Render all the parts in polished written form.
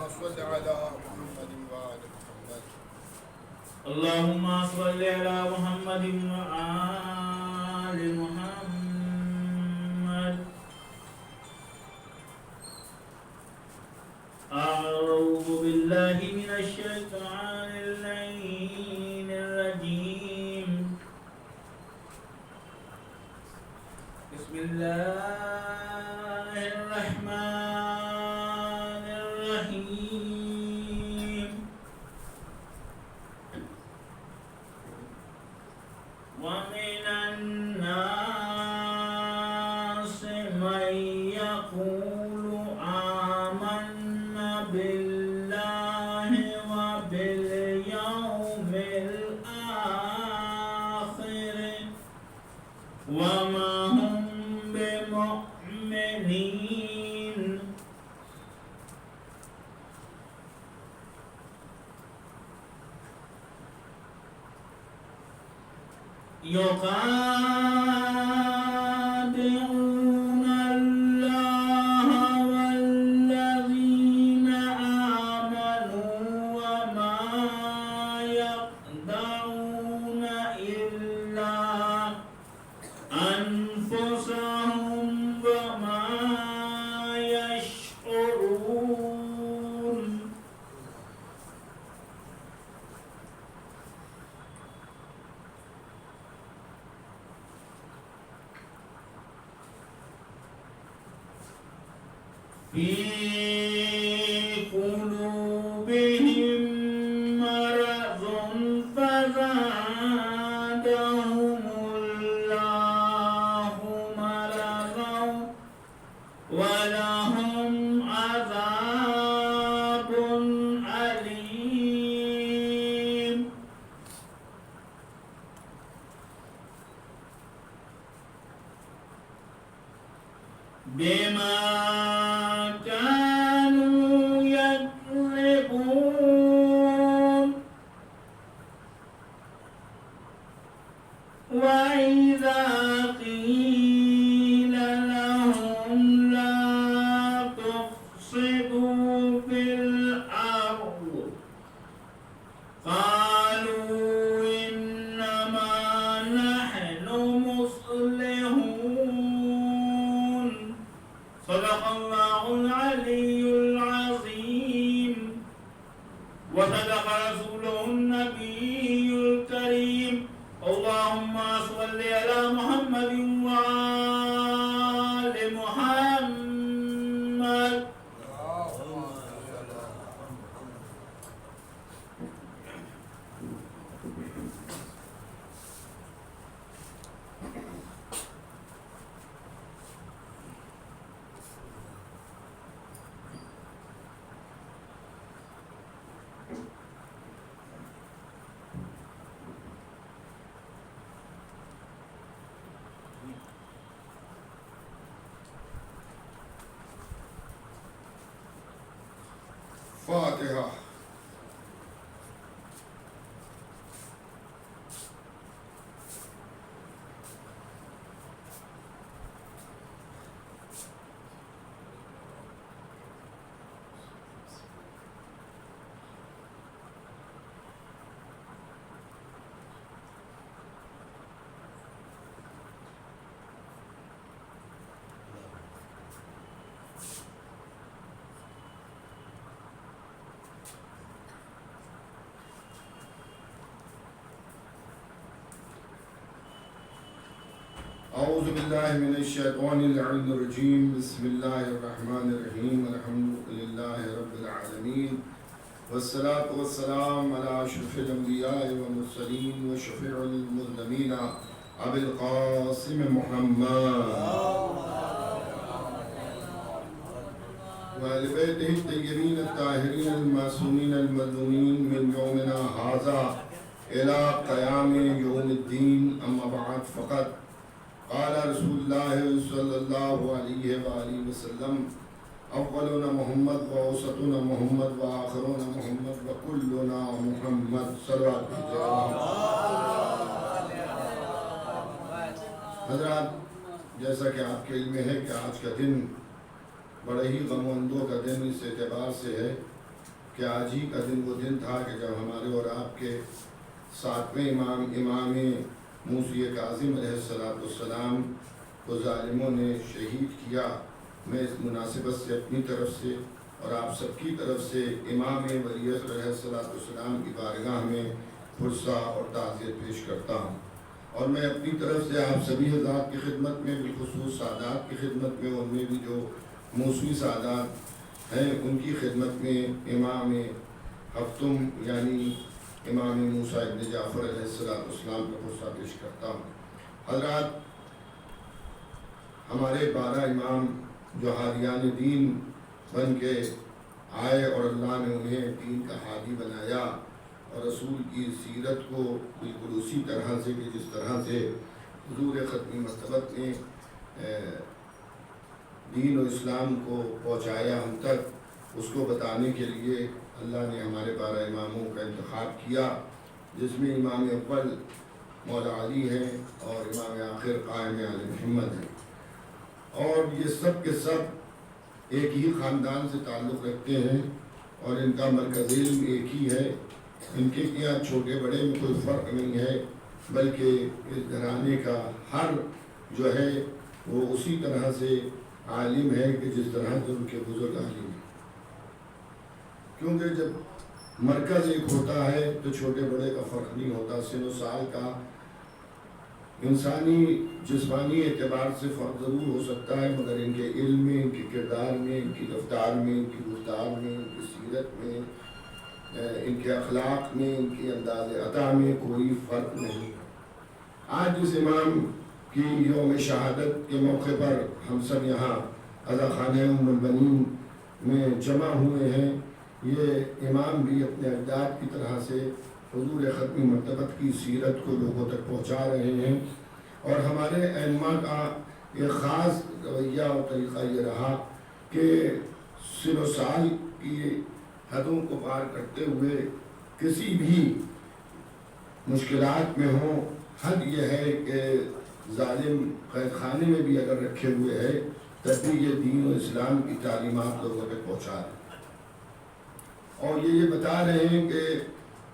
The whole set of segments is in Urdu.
صل على محمد وآل محمد. اللهم صل على محمد وآل محمد. أعوذ بالله من الشيطان اللعين الرجيم. بسم الله الرحمن الرحيم. ومن الناس من يقول آمنا بالله وباليوم الآخر وما هم بمؤمنين. يخادعون الله والذين آمنوا وما يخدعون إلا أنفسهم وما يشعرون. في قلوبهم مرض فزادهم الله مرضا ولهم عذاب أليم. بما كانوا يكذبون. وإذا قيل لهم لا تفسدوا في الأرض قالوا إنما نحن مصلحون. صدق الله العلي العظيم وصدق رسوله النبي الكريم. اللهم صل على محمد وآل محمد. فاتحة. أعوذ بالله من الشيطان اللعين الرجيم. بسم الله الرحمن الرحيم. الحمد لله رب العالمين والصلاة والسلام على أشرف الأنبياء والمرسلين وشفيع المذنبين أبي القاسم محمد وآل بيته الطيبين الطاهرين المعصومين المظلومين من يومنا هذا إلى قيام يوم الدين. أما بعد فقط قال رسول الله صلى الله عليه وآله وسلم أولنا محمد وأوسطنا محمد وآخرنا محمد وكلنا محمد. صلوات حضرات، جیسا کہ آپ کے علم ہے کہ آج کا دن بڑے ہی غم و اندوہ کا دن اس اعتبار سے ہے کہ آج ہی کا دن وہ دن تھا کہ جب ہمارے اور آپ کے 7ویں امام موسی کاظم علیہ السلام کو ظالموں نے شہید کیا۔ میں اس مناسبت سے اپنی طرف سے اور آپ سب کی طرف سے امام ولی عصر علیہ السلام کی بارگاہ میں پرسہ اور تعزیت پیش کرتا ہوں، اور میں اپنی طرف سے آپ سبھی حضرات کی خدمت میں، بالخصوص سادات کی خدمت میں، ان میں بھی جو موسوی سادات ہیں ان کی خدمت میں امام ہفتم یعنی امام موسیٰ ابن جعفر علیہ السلام کا پرسہ پیش کرتا ہوں۔ حضرات، ہمارے 12 امام جو ہادیان دین بن کے آئے اور اللہ نے انہیں دین کا ہادی بنایا، اور رسول کی سیرت کو بالکل اسی طرح سے کہ جس طرح سے حضور ختمی مرتبت نے دین و اسلام کو پہنچایا ہم تک، اس کو بتانے کے لیے اللہ نے ہمارے 12 اماموں کا انتخاب کیا، جس میں امام اول مولا علی ہیں اور امام آخر قائم آل محمد ہیں، اور یہ سب کے سب ایک ہی خاندان سے تعلق رکھتے ہیں، اور ان کا مرکز علم ایک ہی ہے۔ ان کے یہاں چھوٹے بڑے میں کوئی فرق نہیں ہے، بلکہ اس گھرانے کا ہر جو ہے وہ اسی طرح سے عالم ہے کہ جس طرح سے ان کے بزرگ عالم ہیں، کیونکہ جب مرکز ایک ہوتا ہے تو چھوٹے بڑے کا فرق نہیں ہوتا، سن و سال کا انسانی جسمانی اعتبار سے فرق ضرور ہو سکتا ہے، مگر ان کے علم میں، ان کے کردار میں، ان کی رفتار میں، ان کی گفتار میں، ان کی سیرت میں، ان کے اخلاق میں، ان کے انداز عطا میں کوئی فرق نہیں۔ آج اس امام کی یوم شہادت کے موقع پر ہم سب یہاں عزا خانہ ام البنین میں جمع ہوئے ہیں۔ یہ امام بھی اپنے اجداد کی طرح سے حضور ختمی مرتبت کی سیرت کو لوگوں تک پہنچا رہے ہیں، اور ہمارے ائمہ کا ایک خاص رویہ اور طریقہ یہ رہا کہ سن و سال کی حدوں کو پار کرتے ہوئے کسی بھی مشکلات میں ہوں، حد یہ ہے کہ ظالم قید خانے میں بھی اگر رکھے ہوئے ہے تب بھی یہ دین و اسلام کی تعلیمات لوگوں تک پہنچا رہے ہیں، اور یہ بتا رہے ہیں کہ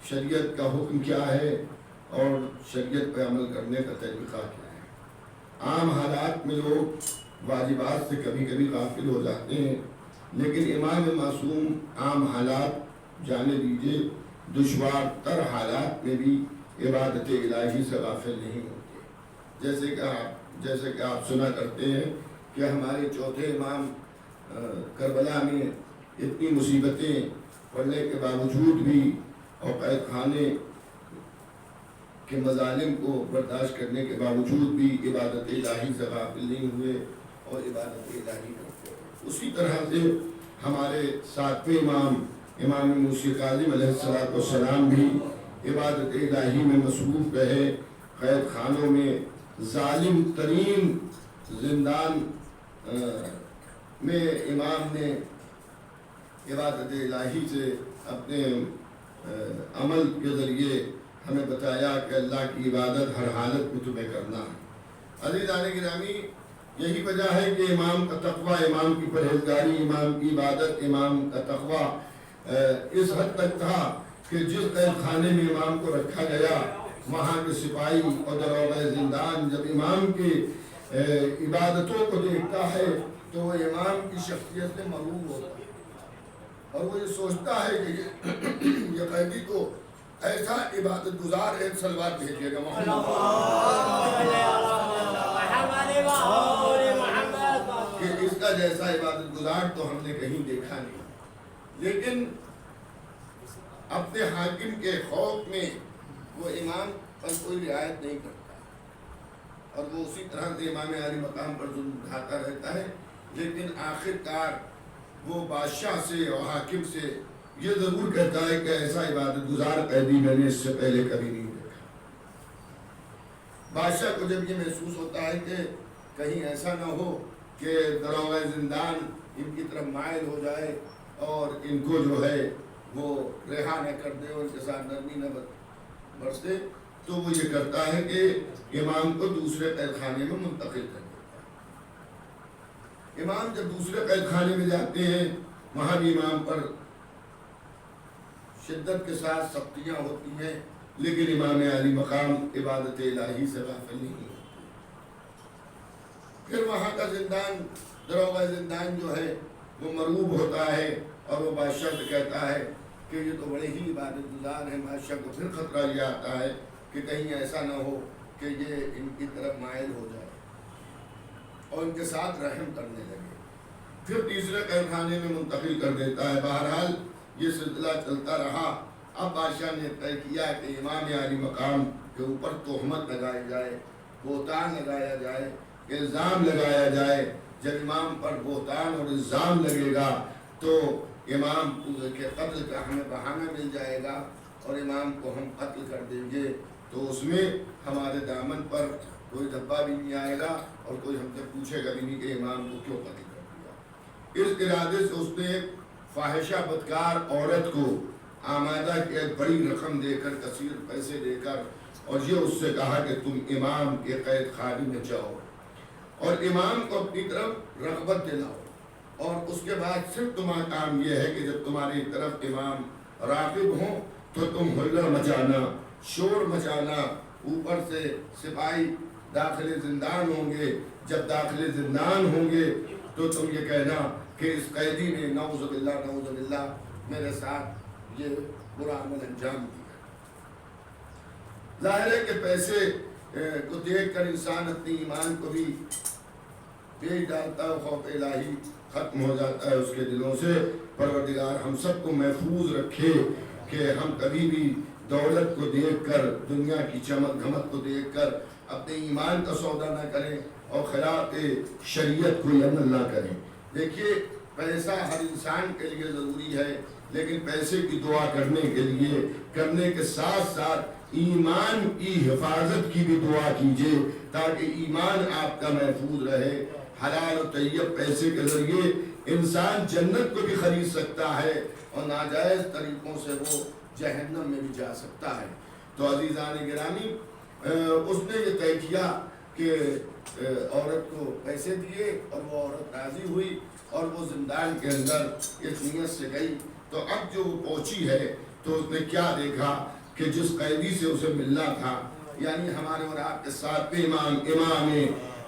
شریعت کا حکم کیا ہے اور شریعت پہ عمل کرنے کا طریقہ کیا ہے۔ عام حالات میں لوگ واجبات سے کبھی کبھی غافل ہو جاتے ہیں، لیکن امام معصوم عام حالات جانے دیجئے دشوار تر حالات میں بھی عبادت الہی سے غافل نہیں ہوتے۔ جیسے کہ آپ سنا کرتے ہیں کہ ہمارے چوتھے امام کربلا میں اتنی مصیبتیں پڑنے کے باوجود بھی اور قید خانے کے مظالم کو برداشت کرنے کے باوجود بھی عبادت الہی سے غافل نہیں ہوئے اور عبادت الہی کرتے ہیں۔ اسی طرح سے ہمارے 7ویں امام موسی کاظم علیہ السلام بھی عبادت الہی میں مصروف رہے۔ قید خانوں میں ظالم ترین زندان میں امام نے عبادت الہی سے اپنے عمل کے ذریعے ہمیں بتایا کہ اللہ کی عبادت ہر حالت میں تمہیں کرنا ہے۔ عزیزان گرامی، یہی وجہ ہے کہ امام کا تقویٰ، امام کی پرہیزگاری، امام کی عبادت، امام کا تقویٰ اس حد تک تھا کہ جس قید خانے میں امام کو رکھا گیا، وہاں کے سپاہی اور دروغہ زندان جب امام کی عبادتوں کو دیکھتا ہے تو وہ امام کی شخصیت سے مرعوب ہوتا ہے، اور وہ یہ سوچتا ہے کہ یہ قیدی کو ایسا عبادت گزار ایک سلوات بھیجیے گا کہ اس کا جیسا عبادت گزار تو ہم نے کہیں دیکھا نہیں۔ لیکن اپنے حاکم کے خوف میں وہ امام پر کوئی رعایت نہیں کرتا، اور وہ اسی طرح سے امام عالی مقام پر ظلم ڈھاتا رہتا ہے، لیکن آخر کار وہ بادشاہ سے اور حاکم سے یہ ضرور کہتا ہے کہ ایسا عبادت گزار قیدی میں نے اس سے پہلے کبھی نہیں دیکھا۔ بادشاہ کو جب یہ محسوس ہوتا ہے کہ کہیں ایسا نہ ہو کہ دروغہ زندان ان کی طرف مائل ہو جائے اور ان کو جو ہے وہ رہا نہ کر دے اور ان کے ساتھ نرمی نہ برتے، تو وہ یہ کرتا ہے کہ امام کو دوسرے قید خانے میں منتقل کر دیتا ہے۔ امام جب دوسرے قید خانے میں جاتے ہیں، وہاں بھی امام پر شدت کے ساتھ سختیاں ہوتی ہیں، لیکن امام علی مقام عبادت الہی سے غافل نہیں ہوتے۔ پھر وہاں کا زندان، دروغہ زندان جو ہے وہ مرعوب ہوتا ہے اور وہ بادشاہ سے کہتا ہے کہ یہ تو بڑے ہی عبادت گزار ہیں۔ بادشاہ کو پھر خطرہ یہ آتا ہے کہ کہیں ایسا نہ ہو کہ یہ ان کی طرف مائل ہو جائے اور ان کے ساتھ رحم کرنے لگے، پھر تیسرے قید خانے میں منتقل کر دیتا ہے۔ بہرحال یہ سلسلہ چلتا رہا۔ اب بادشاہ نے طے کیا کہ امام علی مقام کے اوپر تہمت لگائی جائے، بہتان لگایا جائے، الزام لگایا جائے۔ جب امام پر بہتان اور الزام لگے گا تو امام کے قتل کا ہمیں بہانہ مل جائے گا اور امام کو ہم قتل کر دیں گے، تو اس میں ہمارے دامن پر کوئی دھبا بھی نہیں آئے گا اور کوئی ہم سے پوچھے گا بھی نہیں کہ امام کو کیوں قتل کر دیا۔ اس ارادے سے اس نے ایک فاحشہ بدکار عورت کو آمادہ کیا، ایک بڑی رقم دے کر، کثیر پیسے دے کر، اور یہ اس سے کہا کہ تم امام کے قید خانے میں جاؤ اور امام کو اپنی طرف رغبت دلاؤ، اور اس کے بعد صرف تمہارا کام یہ ہے کہ جب تمہاری طرف امام راغب ہوں تو تم ہلڑ مچانا، شور مچانا، اوپر سے سپاہی داخل زندان ہوں گے، جب داخل زندان ہوں گے تو تم یہ کہنا کہ اس قیدی نے نعوذ باللہ میرے ساتھ یہ برا عمل انجام دیا۔ ظاہر ہے کہ پیسے کو دیکھ کر انسان اپنی ایمان کو بھی بیچ ڈالتا ہے، خوف الہی ختم ہو جاتا ہے اس کے دلوں سے۔ پروردگار ہم سب کو محفوظ رکھے کہ ہم کبھی بھی دولت کو دیکھ کر، دنیا کی چمک دھمک کو دیکھ کر اپنے ایمان کا سودا نہ کریں اور خلاف شریعت کو عمل نہ کریں۔ دیکھیے، پیسہ ہر انسان کے لیے ضروری ہے، لیکن پیسے کی دعا کرنے کے ساتھ ساتھ ایمان کی حفاظت کی بھی دعا کیجیے تاکہ ایمان آپ کا محفوظ رہے۔ حلال و طیب پیسے کے ذریعے انسان جنت کو بھی خرید سکتا ہے اور ناجائز طریقوں سے وہ جہنم میں بھی جا سکتا ہے۔ تو عزیزان گرامی، اس نے یہ طے کیا کہ عورت کو پیسے دیے اور وہ عورت راضی ہوئی اور وہ زندان کے اندر اس نیت سے گئی۔ تو اب جو وہ پہنچی ہے تو اس نے کیا دیکھا کہ جس قیدی سے اسے ملنا تھا، یعنی ہمارے اور آپ کے ساتھ پہ امام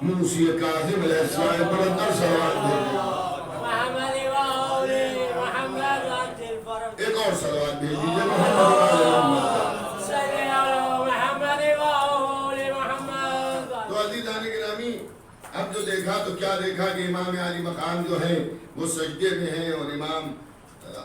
موسی کاظم علیہ السلام پر صلوات بھیجیے، ایک اور صلوات بھیج دیجیے محمد۔ تو عزیزان گرامی، اب جو دیکھا تو کیا دیکھا کہ امام علی مقام جو ہے وہ سجدے میں ہیں اور امام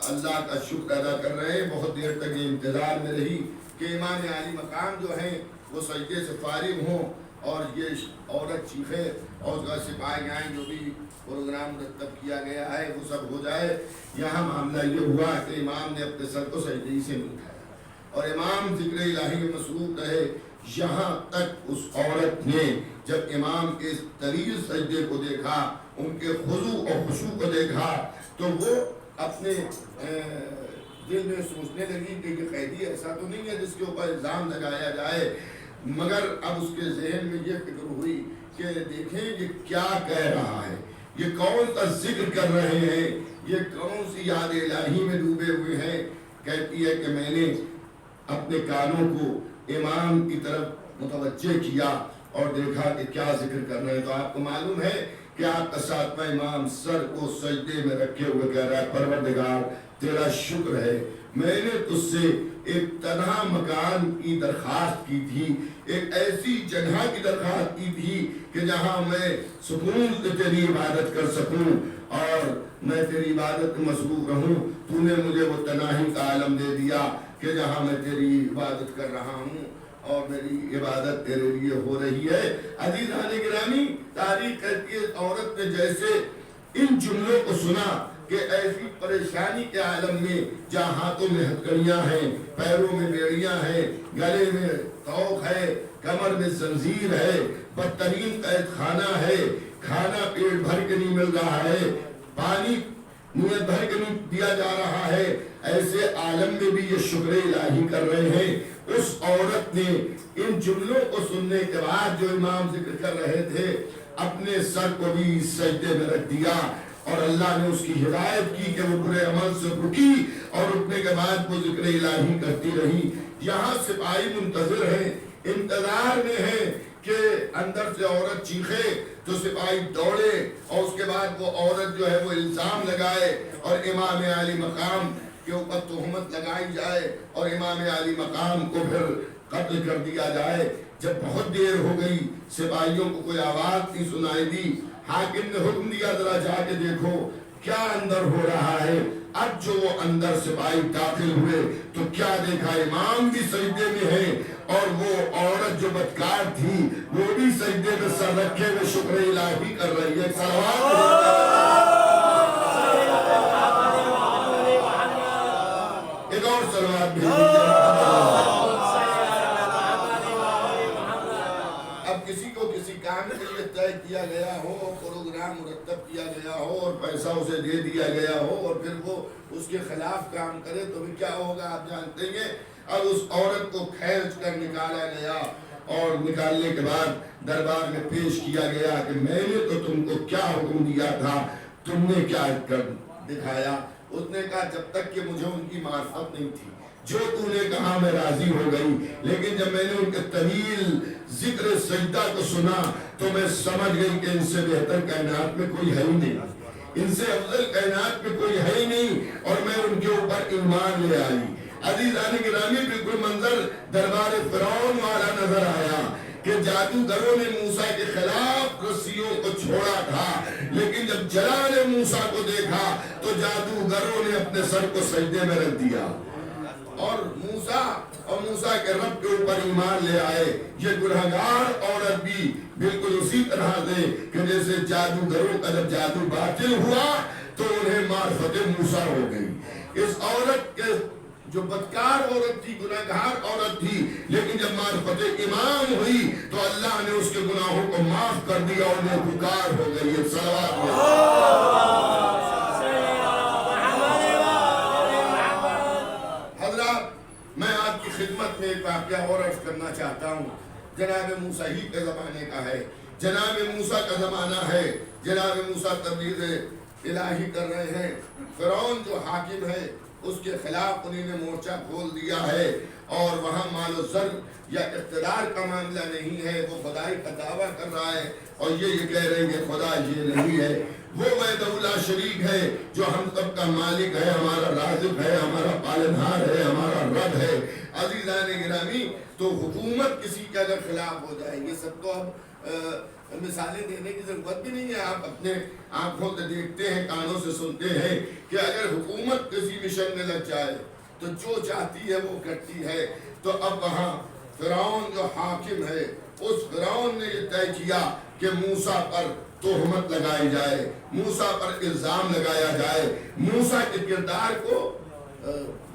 اللہ کا شکر ادا کر رہے ہیں۔ بہت دیر تک یہ انتظار میں رہی کہ امام علی مقام جو ہیں وہ سجدے سے فارغ ہوں اور یہ عورت چیخے اور اس کا سپاہی آئیں، جو بھی پروگرام مرتب کیا گیا ہے وہ سب ہو جائے۔ یہاں معاملہ یہ ہوا کہ امام نے اپنے سر کو سجدے سے نہیں اٹھایا اور امام ذکر الہی میں مصروف رہے، یہاں تک اس عورت نے جب امام کے اس طویل سجدے کو دیکھا، ان کے خضوع اور خشوع کو دیکھا، تو وہ اپنے دل میں سوچنے لگی کہ یہ قیدی ایسا تو نہیں ہے جس کے اوپر الزام لگایا جائے، مگر اب اس کے ذہن میں یہ فکر ہوئی کہ دیکھیں یہ کیا کہہ رہا ہے، یہ کون سا ذکر کر رہے ہیں، یہ کون سی یاد الہی میں ڈوبے ہوئے ہیں۔ کہتی ہے کہ میں نے اپنے کانوں کو امام کی طرف متوجہ کیا اور دیکھا کہ کیا ذکر کر رہے ہیں۔ تو آپ کو معلوم ہے کہ آپ کا ساتواں امام سر کو سجدے میں رکھے ہوئے کہہ رہا ہے، پروردگار تیرا شکر ہے، میں نے تجھ سے ایک تنہا مکان کی درخواست کی تھی، ایک ایسی جگہ کی درخواست کی تھی کہ جہاں میں سکون سے تیری عبادت کر سکوں اور میں تیری عبادت میں مصروف رہوں۔ تو نے مجھے وہ تنہائی کا عالم دے دیا کہ جہاں میں تیری عبادت کر رہا ہوں اور میری عبادت تیرے لیے ہو رہی ہے۔ عزیزان گرامی، تاریخ کہتی ہے عورت نے جیسے ان جملوں کو سنا کہ ایسی پریشانی کے عالم میں جہاں ہاتھوں میں ہتھکڑیاں ہیں، پیروں میں بیڑیاں ہیں، گلے میں طوق ہے، کمر میں زنجیر ہے، بدترین قید خانہ ہے، کھانا پیٹ بھر کے نہیں مل رہا ہے، پانی نیت بھر کے نہیں دیا جا رہا ہے، ایسے عالم میں بھی یہ شکر الہی کر رہے ہیں۔ اس عورت نے ان جملوں کو سننے کے بعد جو امام ذکر کر رہے تھے، اپنے سر کو بھی سجدے میں رکھ دیا اور اللہ نے اس کی ہدایت کی کہ وہ برے عمل سے رکی اور اپنے کے بعد وہ ذکر الہی کرتی رہی. یہاں سپاہی منتظر ہیں، انتظار میں ہیں کہ اندر سے عورت چیخے تو سپاہی دوڑے اور اس کے بعد وہ عورت جو ہے وہ الزام لگائے اور امام عالی مقام کے اوپر تہمت لگائی جائے اور امام عالی مقام کو پھر قتل کر دیا جائے. جب بہت دیر ہو گئی، سپاہیوں کو کوئی آواز نہیں سنائی دی، حاکم نے حکم دیا ذرا جا کے دیکھو کیا اندر ہو رہا ہے. اب جو وہ اندر سپاہی داخل ہوئے تو کیا دیکھا، امام بھی سجدے میں ہے اور وہ عورت جو بدکار تھی وہ بھی سجدے میں سر رکھے ہوئے شکر الہی کر رہی ہے. ایک اور صلوات بھیج دیجیے. اب کسی کو کسی کام کے لیے طے کیا گیا ہو، پروگرام مرتب کیا گیا ہو اور پیسہ اسے دے دیا گیا ہو اور پھر وہ اس کے خلاف کام کرے تو بھی کیا ہوگا آپ جانتے ہیں. اب اس عورت کو کھینچ کر نکالا گیا اور نکالنے کے بعد دربار میں پیش کیا گیا کہ میں نے تو تم کو کیا حکم دیا تھا، تم نے کیا کر دکھایا. اس نے کہا جب تک کہ مجھے ان کی معرفت نہیں تھی، جو تو نے کہا میں راضی ہو گئی، لیکن جب میں نے ان کے طویل ذکر سجدہ کو سنا تو میں سمجھ گئی کہ ان سے بہتر کائنات میں کوئی ہے ہی نہیں، ان سے افضل کائنات میں کوئی ہے ہی نہیں، اور میں ان کے اوپر ایمان لے آئی. عزیزان گرامی، بالکل منظر دربار فرعون والا نظر آیا کہ جادوگروں نے موسیٰ کے خلاف رسیوں کو چھوڑا تھا، لیکن جب جلال موسیٰ کو دیکھا تو جادوگروں نے اپنے سر کو سجدے میں رکھ دیا اور موسیٰ کے رب کے اوپر ایمان لے آئے. یہ گنہگار عورت بھی بالکل اسی طرح سے کہ جیسے جادوگروں کا جب جادو باطل ہوا تو انہیں معرفت موسیٰ ہو گئی. اس عورت کے جو بدکار عورت تھی، گناہگار عورت تھی، لیکن جب معرفت امام ہوئی تو اللہ نے اس کے گناہوں کو معاف کر دیا اور وہ پکار ہو گئی. حضرات، میں آپ کی خدمت میں ایک واقعہ اور عرض کرنا چاہتا ہوں. جناب موسیٰ ہی کے زمانے کا ہے، جناب موسیٰ کا زمانہ ہے. جناب موسیٰ تبلیغ الہی کر رہے ہیں. فرعون جو حاکم ہے اس کے خلاف انہیں نے مورچہ کھول دیا ہے اور وہاں مال و زر یا اقتدار کا معاملہ نہیں ہے، وہ خدائی کا دعویٰ کر رہا ہے اور یہ کہہ رہے ہیں کہ خدا یہ نہیں ہے، وہ وحدہ لا شریک ہے جو ہم سب کا مالک ہے، ہمارا رازق ہے، ہمارا پالنہار ہے، ہمارا رب ہے. عزیزان گرامی، تو حکومت کسی کے اگر خلاف ہو جائے، یہ سب تو اب مثالیں دینے کی ضرورت بھی نہیں ہے، آپ اپنے آنکھوں سے دیکھتے ہیں، کانوں سے سنتے ہیں کہ اگر حکومت کسی مشن میں لگ جائے تو جو چاہتی ہے وہ کرتی ہے. تو اب وہاں فرعون جو حاکم ہے، اس فرعون نے یہ طے کیا کہ موسیٰ پر تہمت لگائی جائے، موسیٰ پر الزام لگایا جائے، موسیٰ کے کردار کو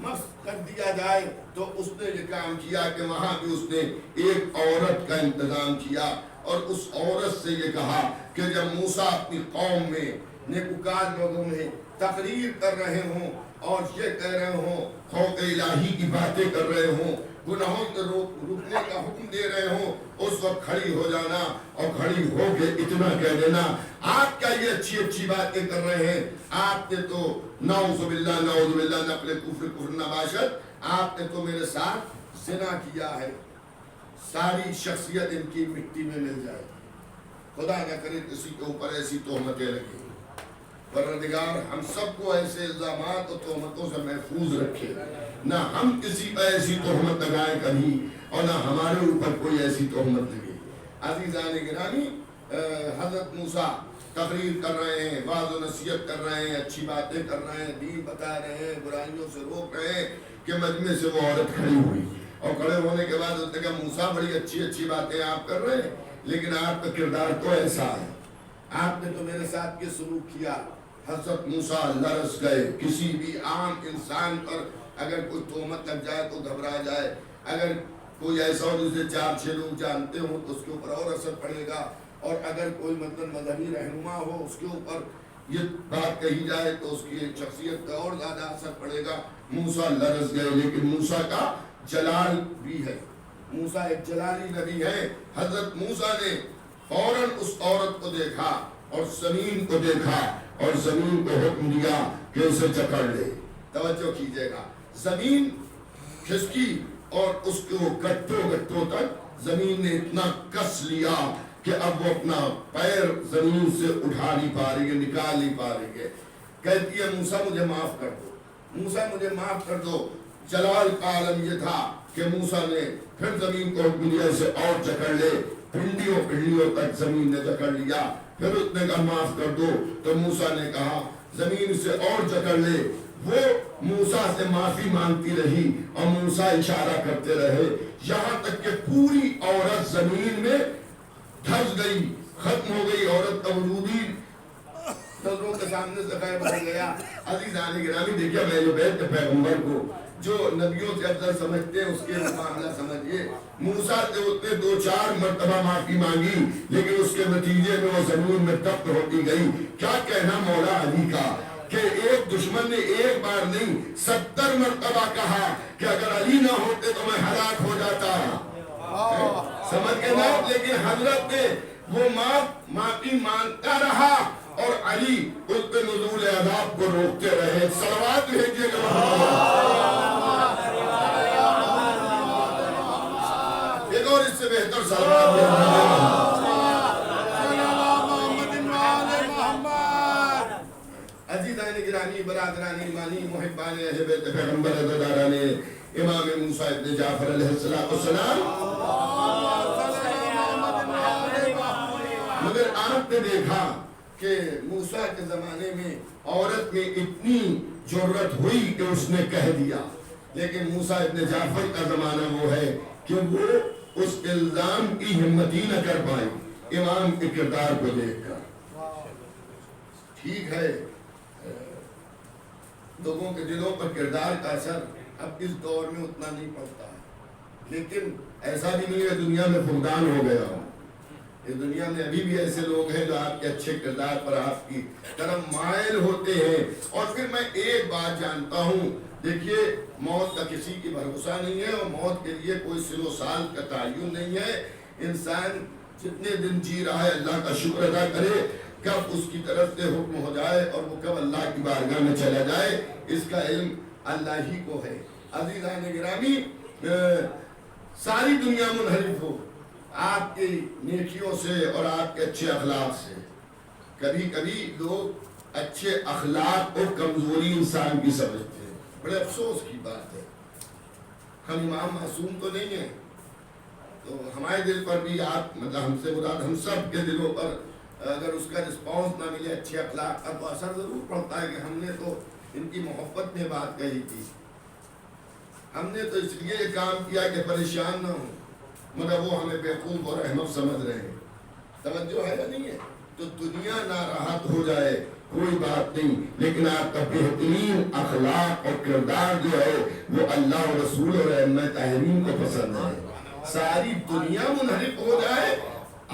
مسخ کر دیا جائے. تو اس نے یہ کام کیا کہ وہاں بھی اس نے ایک عورت کا انتظام کیا اور اس عورت سے یہ کہا کہ جب موسیٰ اپنی قوم میں نیکوکار لوگوں میں تقریر کر رہے ہوں اور یہ کہہ رہے ہوں، خوف الہی کی باتیں کر رہے ہوں، گناہوں سے رکنے کا حکم دے رہے ہوں، اس وقت کھڑی ہو جانا اور کھڑی ہو کے اتنا کہہ دینا، آپ کیا یہ اچھی باتیں کر رہے ہیں، آپ نے تو نعوذ باللہ نقل کفر نباشت، آپ نے تو میرے ساتھ زنا کیا ہے. ساری شخصیت ان کی مٹی میں مل جائے. خدا نہ کرے کسی کے اوپر ایسی تہمتیں لگیں. پروردگار ہم سب کو ایسے الزامات اور تہمتوں سے محفوظ رکھے، نہ ہم کسی پر ایسی تہمت لگائیں کبھی اور نہ ہمارے اوپر کوئی ایسی تہمت لگے. عزیزان گرامی، حضرت موسیٰ تقریر کر رہے ہیں، وعظ و نصیحت کر رہے ہیں، اچھی باتیں کر رہے ہیں، دین بتا رہے ہیں، برائیوں سے روک رہے ہیں کہ مجمع سے وہ عورت کھڑی ہوئی اور کھڑے ہونے کے بعد اس نے کہا موسیٰ بڑی اچھی باتیں آپ کر رہے ہیں، لیکن آپ کا کردار تو ایسا ہے، آپ نے تو میرے ساتھ یہ سلوک کیا. حضرت موسیٰ لرز گئے. کسی بھی عام انسان پر اگر کوئی تہمت لگ جائے تو گھبرا جائے. اگر کوئی ایسا ہو جسے 4-6 لوگ جانتے ہوں تو اس کے اوپر اور اثر پڑے گا، اور اگر کوئی مطلب مذہبی رہنما ہو اس کے اوپر یہ بات کہی جائے تو اس کی شخصیت پہ اور زیادہ اثر پڑے گا. موسیٰ لرز گئے، لیکن موسیٰ کا جلال بھی ہے، موسیٰ ایک جلالی نبی ہے. حضرت موسیٰ نے فوراً اس عورت کو دیکھا اور زمین کو دیکھا اور زمین کو حکم دیا کہ اسے جکڑ لے. توجہ کیجئے گا، زمین کھسکی اور اس کو گٹوں تک زمین نے اتنا کس لیا کہ اب وہ اپنا پیر زمین سے اٹھا نہیں پا رہی ہے، نکال نہیں پا رہی ہے. کہتی ہے موسیٰ مجھے معاف کر دو، موسیٰ مجھے معاف کر دو. جلال کا عالم یہ تھا کہ موسیٰ نے پھر زمین کو حکم دیا اسے اور جکڑ لے. پنڈلیوں تک زمین نے جکڑ لیا. پھر اس نے کہا معاف کر دو، تو موسیٰ نے کہا زمین سے اور جکڑ لے. وہ موسیٰ سے معافی مانگتی رہی اور موسیٰ اشارہ کرتے رہے یہاں تک کہ پوری عورت زمین میں دھس گئی، ختم ہو گئی. عورت کا وجود ہی نظروں کے سامنے سے غائب ہو گیا. عزیزان گرامی دیکھیے میرے بیت پیغمبر کو جو نبیوں سے افضل سمجھتے ہیں اس کے معاملہ سمجھیے. موسیٰ سے اس نے 2-4 مرتبہ معافی مانگی لیکن اس کے نتیجے میں وہ زمین میں دفن ہوتی گئی. کیا کہنا مولا علی کا کہ ایک دشمن نے ایک بار نہیں 70 مرتبہ کہا کہ اگر علی نہ ہوتے تو میں ہلاک ہو جاتا. سمجھ کے نہ، لیکن حضرت نے وہ معافی مانگتا رہا اور علی اس پہ نزول عذاب کو روکتے رہے. صلوات بھیجیے گا. ایک اور اس سے بہتر صلوات بھیجیے گا. عزیزان گرامی، برادران ایمانی، محبان اہل بیت پیغمبر عزیزداران امام موسیٰ ابن جعفر علیہ السلام. مگر آپ نے دیکھا کہ موسیٰ کے زمانے میں عورت میں اتنی جرأت ہوئی کہ اس نے کہہ دیا. لیکن موسیٰ ابن جعفر کا زمانہ وہ ہے کہ وہ اس الزام کی ہمت ہی نہ کر پائے امام کے کردار کو دیکھ کر. ٹھیک ہے لوگوں کے دلوں پر کردار کا اثر اب اس دور میں اتنا نہیں پڑتا ہے، لیکن ایسا بھی نہیں ہے دنیا میں فقدان ہو گیا ہو. اس دنیا میں ابھی بھی ایسے لوگ ہیں جو آپ کے اچھے کردار پر آپ کی طرف مائل ہوتے ہیں. اور پھر میں ایک بات جانتا ہوں، دیکھیے موت کا کسی کی بھروسہ نہیں ہے اور موت کے لیے کوئی سن و سال کا تعین نہیں ہے. انسان جتنے دن جی رہا ہے اللہ کا شکر ادا کرے. کب اس کی طرف سے حکم ہو جائے اور وہ کب اللہ کی بارگاہ میں چلا جائے اس کا علم اللہ ہی کو ہے. عزیزان گرامی، ساری دنیا منحرف ہو آپ کی نیکیوں سے اور آپ کے اچھے اخلاق سے. کبھی کبھی لوگ اچھے اخلاق کو کمزوری انسان کی سمجھتے ہیں. بڑے افسوس کی بات ہے. ہم امام معصوم تو نہیں ہیں، تو ہمارے دل پر بھی آپ مطلب ہم سے مراد ہم سب کے دلوں پر اگر اس کا رسپانس نہ ملے اچھے اخلاق کا تو اثر ضرور پڑتا ہے کہ ہم نے تو ان کی محبت میں بات کہی تھی، ہم نے تو اس لیے یہ کام کیا کہ پریشان نہ ہوں، مگر وہ ہمیں بیوقوف اور احمق سمجھ رہے ہیں. توجہ ہے یا نہیں ہے؟ تو دنیا ناراحت ہو جائے کوئی بات نہیں، لیکن آپ کا بہترین اخلاق اور کردار جو ہے وہ اللہ و رسول اور ائمہ طاہرین کو پسند ہے. ساری دنیا منحرف ہو جائے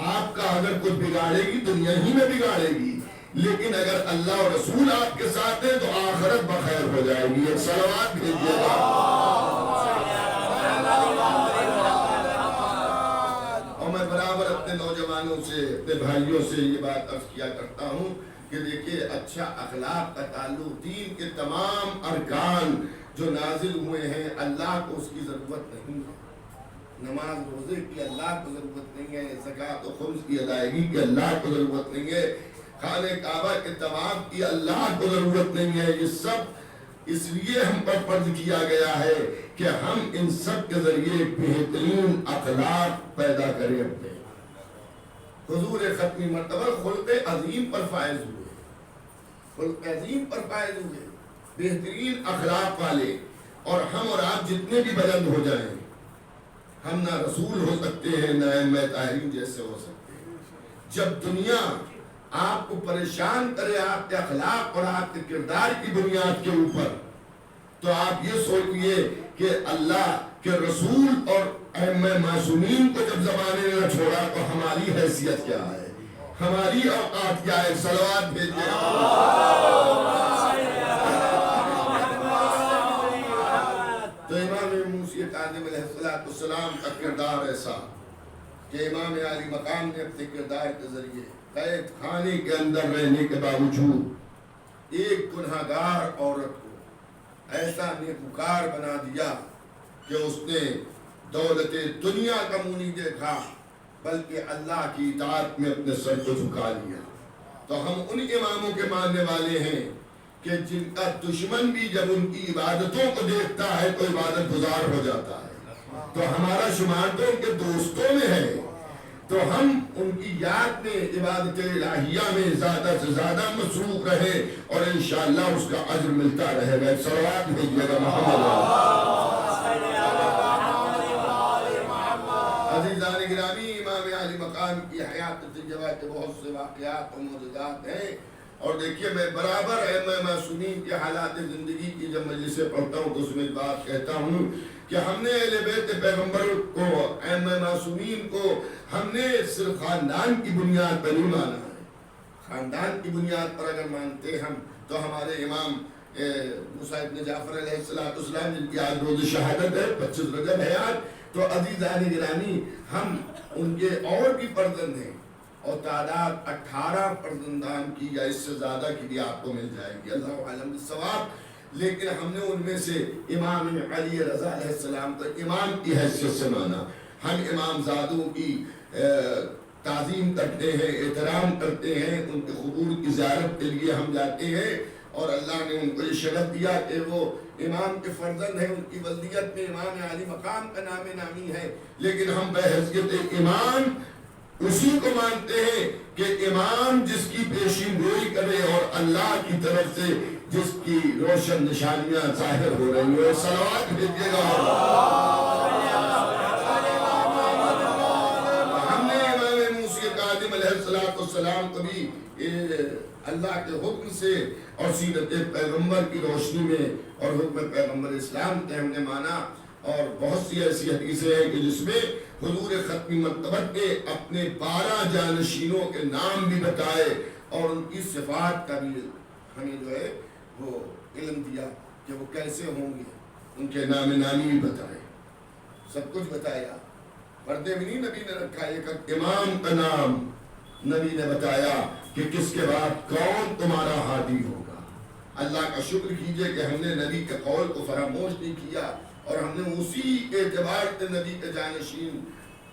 آپ کا اگر کچھ بگاڑے گی دنیا ہی میں بگاڑے گی، لیکن اگر اللہ اور رسول آپ کے ساتھ ہیں تو آخرت بخیر ہو جائے گی. ایک صلوات بھیجیے گا. اور میں برابر اپنے نوجوانوں سے اپنے بھائیوں سے یہ بات عرض کیا کرتا ہوں کہ دیکھیے اچھا اخلاق کا تعلق دین کے تمام ارکان جو نازل ہوئے ہیں اللہ کو اس کی ضرورت نہیں ہے. نماز روزے کی اللہ کو ضرورت نہیں ہے، زکوٰۃ و خمس کی ادائیگی کی اللہ کو ضرورت نہیں ہے، خانہ کعبہ کے طواف کی اللہ کو ضرورت نہیں ہے. یہ سب اس لیے ہم پر فرض کیا گیا ہے کہ ہم ان سب کے ذریعے بہترین اخلاق پیدا کریں. اپنے حضور ختمی مرتبہ خلق عظیم پر فائز ہوئے، خلق عظیم پر فائز ہوئے، بہترین اخلاق والے. اور ہم اور آپ جتنے بھی بلند ہو جائیں ہم نہ رسول ہو سکتے ہیں نہ ائمہ طاہرین جیسے ہو سکتے ہیں. جب دنیا آپ کو پریشان کرے آپ کے اخلاق اور آپ کے کردار کی بنیاد کے اوپر تو آپ یہ سوچئے کہ اللہ کے رسول اور ائمہ معصومین کو جب زمانے نے نہ چھوڑا تو ہماری حیثیت کیا ہے، ہماری اوقات کیا ہے. صلوات بھیجیے. تو امام موسیٰ کاظم علیہ السلام کا کردار ایسا کہ امام عالی مقام نے اپنے کردار کے ذریعے قید خانے کے اندر رہنے کے باوجود ایک گنہگار عورت کو ایسا نیکوکار بنا دیا کہ اس نے دولت دنیا کا منہ نہیں دیکھا بلکہ اللہ کی اطاعت میں اپنے سر کو جھکا لیا۔ تو ہم ان اماموں کے ماننے والے ہیں کہ جن کا دشمن بھی جب ان کی عبادتوں کو دیکھتا ہے تو عبادت گزار ہو جاتا ہے، تو ہمارا شمار تو ان کے دوستوں میں ہے، تو ہم ان کی یاد میں عبادت الہیہ میں زیادہ سے زیادہ مصروف رہے اور انشاءاللہ اس کا اجر ملتا رہے گا۔ صلوات بھیجیے گا محمد۔ عزیزان گرامی، امام علی مقام کی حیات طیبہ کے بہت سے واقعات و معجزات ہیں، اور دیکھیے میں برابر ائمہ معصومین کے حالات زندگی کی جب مجلسیں پڑھتا ہوں تو اس میں بات کہتا ہوں کہ ہم نے اہل بیت پیغمبر کو، ائمہ معصومین کو ہم نے صرف خاندان کی بنیاد پر نہیں مانا ہے۔ خاندان کی بنیاد پر اگر مانتے ہم تو ہمارے امام موسیٰ ابن جعفر علیہ السلام جن کی آج روز شہادت ہے، 25 رجب ہے آج، تو عزیزان گرامی ہم ان کے اور بھی فرزند ہیں، اور تعداد 18 فرزندان کی یا اس سے زیادہ کی بھی آپ کو مل جائے گی، اللہ عالم بالصواب، لیکن ہم نے ان میں سے امام علی رضا علیہ السلام کو امام کی حیثیت سے مانا۔ ہم امام زادوں کی تعظیم کرتے ہیں، احترام کرتے ہیں، ان کے قبور کی زیارت کے لیے ہم جاتے ہیں، اور اللہ نے ان کو یہ شرف دیا کہ وہ امام کے فرزند ہیں، ان کی ولدیت میں امام علی مقام کا نام نامی ہے، لیکن ہم بحیثیت امام اسی کو مانتے ہیں کہ امام جس کی پیشین گوئی کرے اور اللہ کی طرف سے جس کی روشن نشانیاں ظاہر ہو رہی ہیں۔ صلوات بھیجیے گا۔ ہم نے امام موسیٰ کاظم علیہ السلام کو بھی اللہ کے حکم سے اور سیرت پیغمبر کی روشنی میں اور حکم پیغمبر اسلام کے ہم نے مانا، اور بہت سی ایسی حدیثیں ہیں کہ جس میں حضور ختمی مرتبت کے اپنے 12 جانشینوں کے نام بھی بتائے اور ان کی صفات کا بھی ہمیں جو ہے وہ علم دیا کہ وہ کیسے ہوں گے، ان کے نام نامی بھی بتائے، سب کچھ بتایا۔ پردے میں نہیں نبی نے رکھا، ایک امام کا نام نبی نے بتایا کہ کس کے بعد کون تمہارا ہادی ہوگا۔ اللہ کا شکر کیجئے کہ ہم نے نبی کے قول کو فراموش نہیں کیا، اور ہم نے اسی اعتبار سے نبی کے جانشین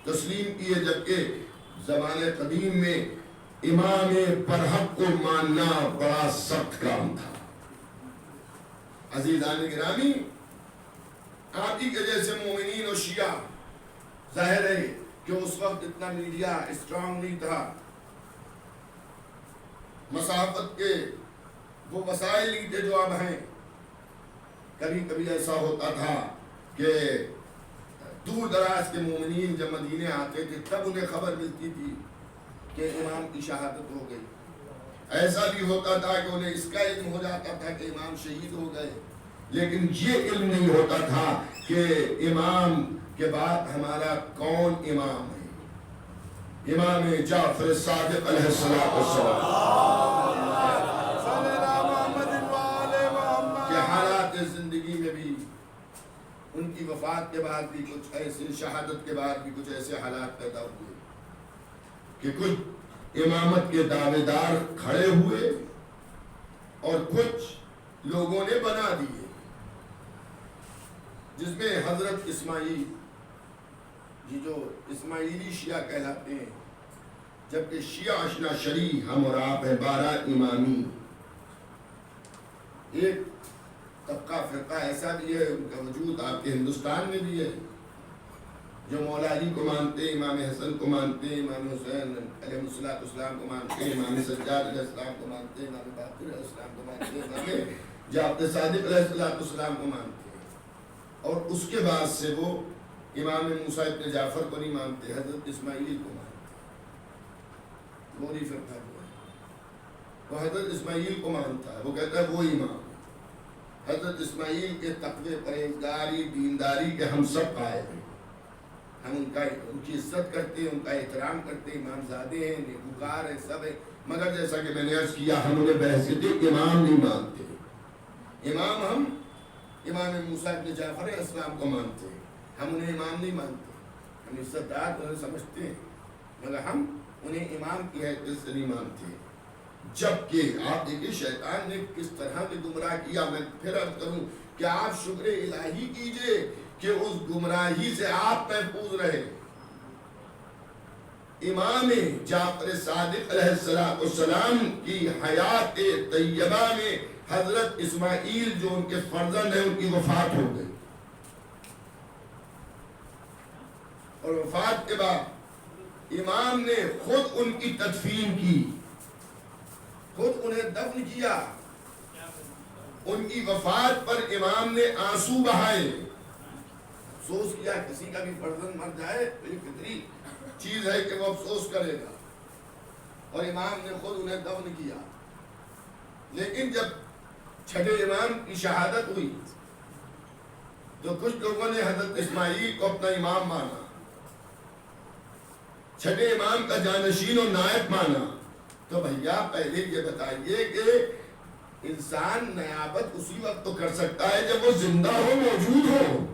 تسلیم کیے، جبکہ زمانے قدیم میں امام برحق کو ماننا بڑا سخت کام تھا۔ عزیزان گرامی، آپ ہی کے جیسے مومنین اور شیعہ، ظاہر ہے کہ اس وقت اتنا میڈیا اسٹرانگ نہیں تھا، مسافت کے وہ وسائل نہیں تھے جو اب ہیں۔ کبھی کبھی ایسا ہوتا تھا کہ دور دراز کے مومنین جب مدینے آتے تھے تب انہیں خبر ملتی تھی کہ امام کی شہادت ہو گئی۔ ایسا بھی ہوتا تھا کہ انہیں اس کا علم ہو جاتا تھا کہ امام شہید ہو گئے، لیکن یہ علم نہیں ہوتا تھا کہ امام کے بعد ہمارا کون امام ہے۔ امام جعفر صادق علیہ السلام کے حالات زندگی میں بھی، ان کی وفات کے بعد بھی کچھ ایسے، شہادت کے بعد بھی کچھ ایسے حالات پیدا ہوئے کہ کچھ امامت کے دعوے دار کھڑے ہوئے اور کچھ لوگوں نے بنا دیے، جس میں حضرت اسماعیل، یہ جو اسماعیلی شیعہ کہلاتے ہیں، جبکہ شیعہ اشنا شری ہم اور آپ ہیں 12 امامی۔ ایک طبقہ فرقہ ایسا بھی ہے، ان کا وجود آپ کے ہندوستان میں بھی ہے، جو مولا علی کو مانتے ہیں، امام حسن کو مانتے ہیں، امام حسین علیہ السلام کو مانتے ہیں، امام سجاد علیہ السلام کو مانتے ہیں، امام باقر علیہ السلام کو مانتے ہیں، امام جعفر صادق علیہ السلام کو مانتے ہیں، اور اس کے بعد سے وہ امام موسیٰ ابن جعفر کو نہیں مانتے، حضرت اسماعیل کو مانتے ہیں۔ موری فرقہ جو ہے وہ حضرت اسماعیل کو مانتا ہے، وہ کہتا ہے وہ امام۔ حضرت اسماعیل کے تقوی، پرہیزگاری، دینداری کے ہم سب قائل ہیں، ہم ان کی عزت کرتے ہیں، ان کا احترام کرتے ہیں، امام زادے ہیں، نیکوکار ہیں، سب ہیں، مگر جیسا کہ میں نے عرض کیا ہم انہیں بحیثیت امام نہیں مانتے۔ امام ہم امام موسیٰ ابن جعفر علیہ السلام کو مانتے ہیں، ہم انہیں امام نہیں مانتے، ہم عزت دار انہیں سمجھتے ہیں، مگر ہم انہیں امام کی حیثیت سے نہیں مانتے۔ جبکہ آپ دیکھیں شیطان نے کس طرح سے گمراہ کیا۔ میں پھر عرض کروں کہ کہ آپ شکر الہی کیجئے کہ اس گمراہی سے آپ محفوظ رہے۔ امام جعفر صادق علیہ السلام کی حیات طیبہ میں حضرت اسماعیل جو ان کے فرزند ہیں ان کی وفات ہو گئی، اور وفات کے بعد امام نے خود ان کی تدفین کی، خود انہیں دفن کیا۔ ان کی وفات پر امام نے آنسو بہائے، افسوس کیا، کسی کا بھی فرزند مر جائے تو یہ فطری چیز ہے کہ وہ افسوس کرے گا، اور امام نے خود انہیں دفن کیا۔ لیکن جب چھٹے امام کی شہادت ہوئی تو کچھ لوگوں نے حضرت اسماعیل کو اپنا امام مانا، چھٹے امام کا جانشین و نائب مانا۔ تو بھیا پہلے یہ بتائیے کہ انسان نیابت اسی وقت تو کر سکتا ہے جب وہ زندہ ہو، موجود ہو۔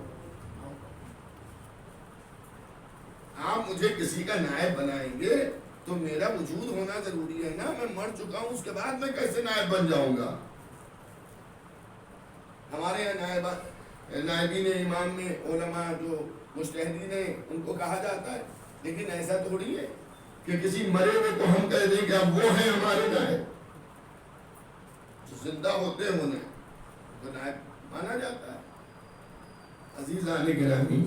آپ مجھے کسی کا نائب بنائیں گے تو میرا وجود ہونا ضروری ہے نا، میں مر چکا ہوں، اس کے بعد میں کیسے نائب بن جاؤں گا؟ ہمارے یہاں نائبین امام میں علماء جو مجتہدین ہیں ان کو کہا جاتا ہے، لیکن ایسا تھوڑی ہے کہ کسی مرے ہوئے کو ہم کہہ دیں کہ اب وہ ہیں ہمارے نائب، جو زندہ ہوتے ہیں انہیں تو نائب مانا جاتا ہے۔ عزیزان گرامی،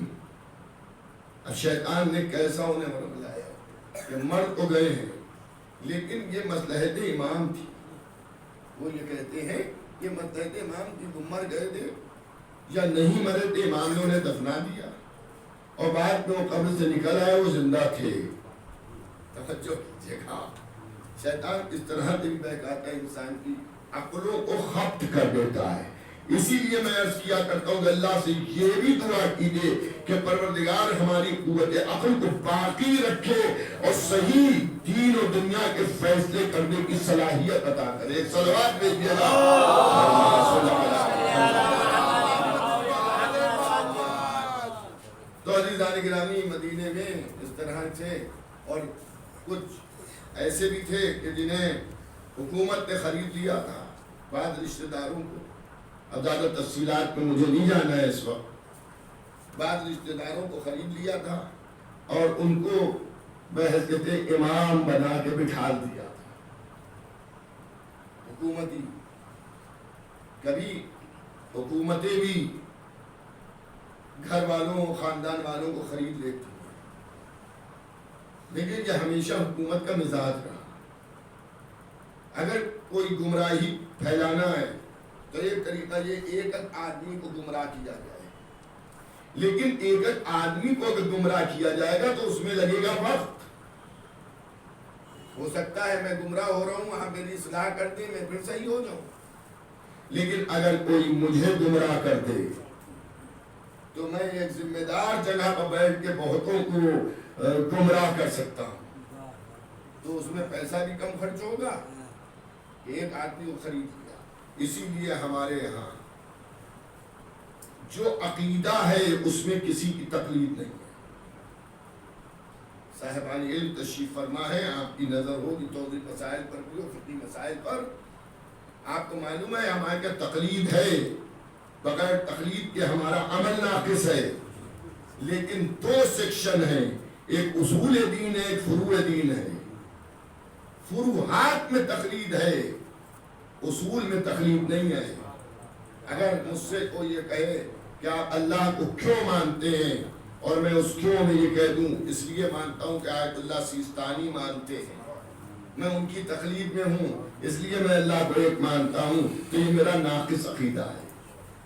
اب شیطان نے کیسا انہیں ورگلایا کہ مر تو گئے ہیں، لیکن یہ مصلحت امام تھی۔ وہ یہ کہتے ہیں کہ مصلحت امام تھی، وہ مر گئے تھے یا نہیں مرے تھے، امام نے انہیں دفنا دیا، اور بعد میں وہ قبر سے نکل آئے، وہ زندہ تھے۔ توجہ کیجیے گا، شیطان اس طرح دل بہکاتا ہے، انسان کی عقلوں کو خبط کر دیتا ہے۔ اسی لیے میں عرض کیا کرتا ہوں کہ اللہ سے یہ بھی دعا کیجیے کہ پروردگار ہماری قوت عقل کو باقی رکھے اور صحیح دین و دنیا کے فیصلے کرنے کی صلاحیت عطا کرے۔ صلوات بھیجیے گا۔ تو عزیزان گرامی، مدینے میں اس طرح سے، اور کچھ ایسے بھی تھے کہ جنہیں حکومت نے خرید لیا تھا، بعض رشتہ داروں کو، اب زیادہ تفصیلات میں مجھے نہیں جانا ہے اس وقت، بعض رشتہ داروں کو خرید لیا تھا اور ان کو بحیثیت امام بنا کے بٹھا دیا تھا۔ حکومتی، کبھی حکومتیں بھی گھر والوں، خاندان والوں کو خرید لیتی ہیں، لیکن یہ ہمیشہ حکومت کا مزاج رہا۔ اگر کوئی گمراہی پھیلانا ہے تو ایک طریقہ یہ ایک آدمی کو گمراہ کیا جائے، لیکن ایک آدمی کو اگر گمراہ کیا جائے گا تو اس میں لگے گا وقت۔ ہو سکتا ہے میں گمراہ ہو رہا ہوں، آپ میری اصلاح کر دیں، میں پھر صحیح ہو جاؤں، لیکن اگر کوئی مجھے گمراہ کر دے تو میں ایک ذمہ دار جگہ پر بیٹھ کے بہتوں کو گمراہ کر سکتا ہوں، تو اس میں پیسہ بھی کم خرچ ہوگا، ایک آدمی کو خرید لیا۔ اسی لیے ہمارے یہاں جو عقیدہ ہے اس میں کسی کی تقلید نہیں ہے۔ صاحبان علم تشریف فرما ہے، آپ کی نظر ہوگی توضیح مسائل پر بھی اور فقہی مسائل پر۔ آپ کو معلوم ہے ہمارے کیا تقلید ہے، بغیر تقلید کے ہمارا عمل ناقص ہے، لیکن دو سیکشن ہیں، ایک اصول دین ہے، ایک فروع دین ہے۔ فروحات میں تقلید ہے، اصول میں تقلید نہیں ہے۔ اگر مجھ سے کوئی یہ کہے کہ آپ اللہ کو کیوں مانتے ہیں، اور میں اس کیوں میں یہ کہہ دوں اس لیے مانتا ہوں کہ آیت اللہ سیستانی مانتے ہیں، میں ان کی تقلید میں ہوں اس لیے میں اللہ کو ایک مانتا ہوں، تو یہ میرا ناقص عقیدہ ہے۔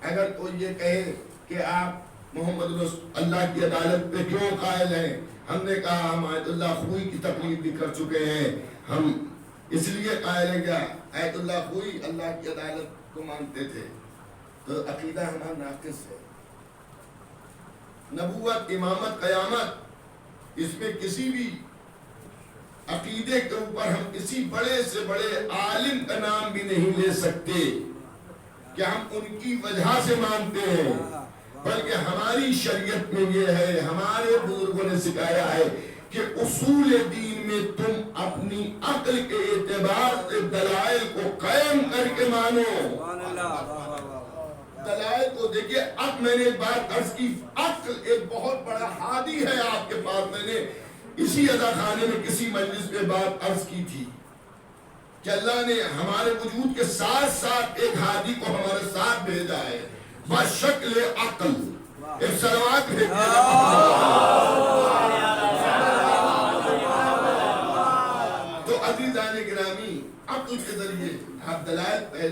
اگر کوئی یہ کہے کہ آپ محمد رسول اللہ کی عدالت پہ کیوں قائل ہیں، ہم نے کہا ہم آیت اللہ خوئی کی تقلید بھی کر چکے ہیں، ہم اس لیے قائل ہیں کہ آیت اللہ خوئی اللہ کی عدالت کو مانتے تھے، تو عقیدہ ہمارا ناقص ہے۔ نبوت، امامت، قیامت، اس میں کسی بھی عقیدے کے اوپر ہم کسی بڑے سے بڑے عالم کا نام بھی نہیں لے سکتے کہ ہم ان کی وجہ سے مانتے ہیں، بلکہ ہماری شریعت میں یہ ہے، ہمارے بزرگوں نے سکھایا ہے کہ اصول دین میں تم اپنی عقل کے اعتبار سے دلائل کو قائم کر کے مانو۔ دلائل کو دیکھیے. اب میں نے ایک بات عرض کی, عقل ایک بہت بڑا ہادی ہے آپ کے پاس. میں نے اسی ادا خانے میں کسی مجلس میں بات عرض کی تھی کہ اللہ نے ہمارے وجود کے ساتھ ساتھ ایک ہادی کو ہمارے ساتھ بھیجا ہے بشکل عقل. ایک صلوات بھیجیے. تو عزیزان گرامی, عقل کے ذریعے آپ دلائل پہ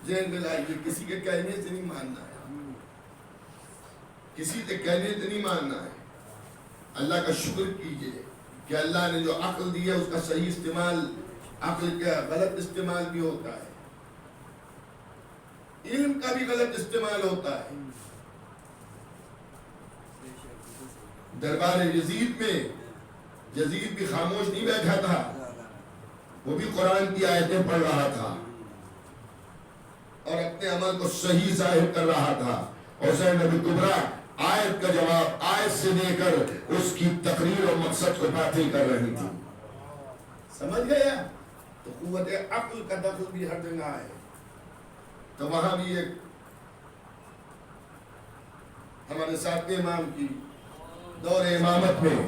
ذہن میں لائیے. کسی کے کہنے سے نہیں ماننا ہے, کسی کے کہنے سے نہیں ماننا ہے. اللہ کا شکر کیجئے کہ اللہ نے جو عقل دی ہے اس کا صحیح استعمال, عقل کا غلط استعمال بھی ہوتا ہے, علم کا بھی غلط استعمال ہوتا ہے. دربار یزید میں یزید بھی خاموش نہیں بیٹھا تھا, وہ بھی قرآن کی آیتیں پڑھ رہا تھا اور اپنے عمل کو صحیح ظاہر کر رہا تھا. حسین نبی کبریٰ آیت کا جواب آیت سے دے کر اس کی تقریر اور مقصد کو باتیں کر رہی تھی. سمجھ گیا؟ تو قوت عقل کا دخل بھی ہر جگہ ہے. تو وہاں بھی ایک ہمارے ساتھ امام کی دور امامت میں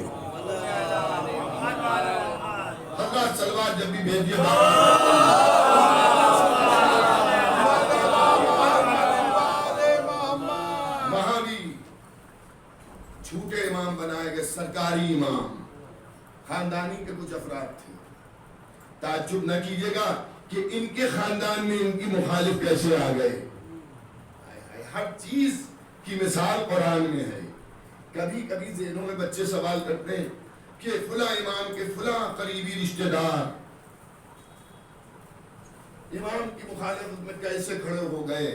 حضرت صلوات جب بھی بھیجیے وہاں بھی چھوٹے امام بنائے گئے, سرکاری امام, خاندانی کے کچھ افراد تھے. تعجب نہ کیجیے گا کہ ان کے خاندان میں ان کی مخالف کیسے آ گئے. ہر چیز کی مثال قرآن میں ہے. کبھی کبھی ذہنوں میں بچے سوال کرتے ہیں کہ فلاں امام کے فلاں قریبی رشتہ دار امام کی مخالفت میں کیسے کھڑے ہو گئے.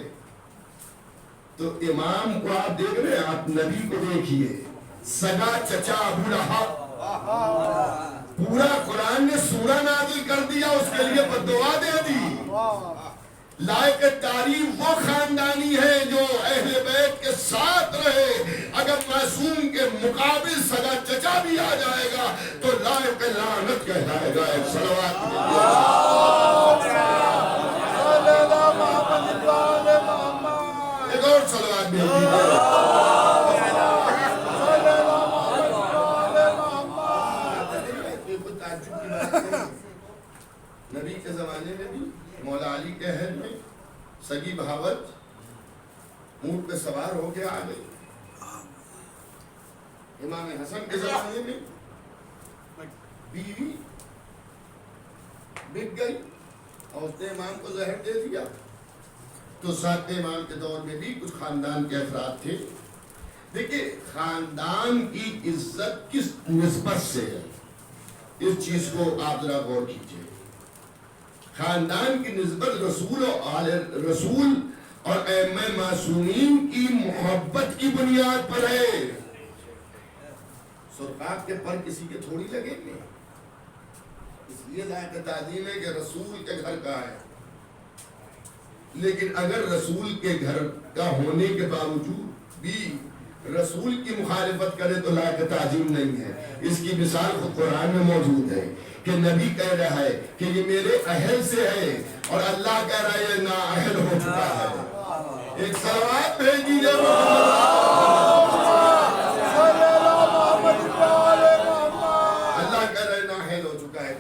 تو امام کو آپ دیکھ رہے ہیں, آپ نبی کو دیکھیے, سگا چچا ابو لہب, پورا قرآن نے سورہ نازل کر دیا, اس کے لیے بددعا دے دی. لائق تعریف وہ خاندانی ہے جو اہل بیت کے ساتھ رہے. اگر معصوم کے مقابل سگا چچا بھی آ جائے گا تو لائق لعنت کہلائے گا. ایک صلوات ایک اور صلوات بھی نبی کے زمانے میں بھی مولا علی کے عہد میں سگی بہاوت اونٹ پہ سوار ہو کے آ گئی. امام حسن کے زمانے میں بیوی بک گئی اور اس نے امام کو زہر دے دیا. تو ساتھ امام کے دور میں بھی کچھ خاندان کے افراد تھے. دیکھیں خاندان کی عزت کس نسبت سے ہے, اس چیز کو آپ ذرا غور کیجئے. خاندان کی نسبت رسول و آل رسول اور ائمہ معصومین کی محبت کی بنیاد پر ہے. سرکار کے پر کسی کے تھوڑی لگیں گے, اس لیے لائق تعظیم ہے کہ رسول کے گھر کا ہے. لیکن اگر رسول کے گھر کا ہونے کے باوجود بھی رسول کی مخالفت کرے تو لائق تعظیم نہیں ہے. اس کی مثال خود قرآن میں موجود ہے کہ نبی کہہ رہا ہے کہ یہ میرے اہل سے ہے اور اللہ کہہ رہا ہے یہ نااہل ہو چکا ہے. ایک صلوات بھیجی جب اللہ کہہ رہا ہے نااہل ہو چکا ہے.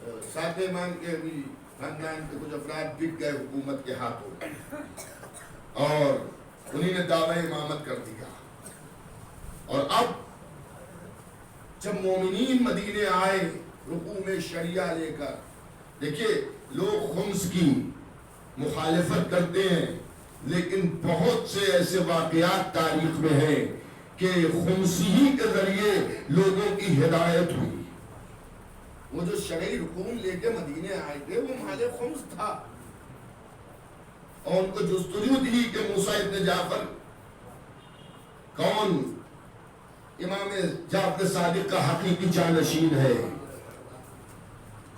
تو ساتھ امام کے بھی خاندان کے کچھ افراد بک گئے حکومت کے ہاتھوں اور انہی نے دعوی امامت کر دیا. اور اب جب مومنین مدینے آئے رکوع میں شریعہ لے کر, دیکھیے لوگ خمس کی مخالفت کرتے ہیں لیکن بہت سے ایسے واقعات تاریخ میں ہیں کہ خمسی کے ذریعے لوگوں کی ہدایت ہوئی. وہ جو شرعی حکم لے کے مدینے آئے تھے وہ مال خمس تھا اور ان کو جستجو دی کہ موسیٰ ابن جعفر کون امام جعفر صادق کا حقیقی جانشین ہے.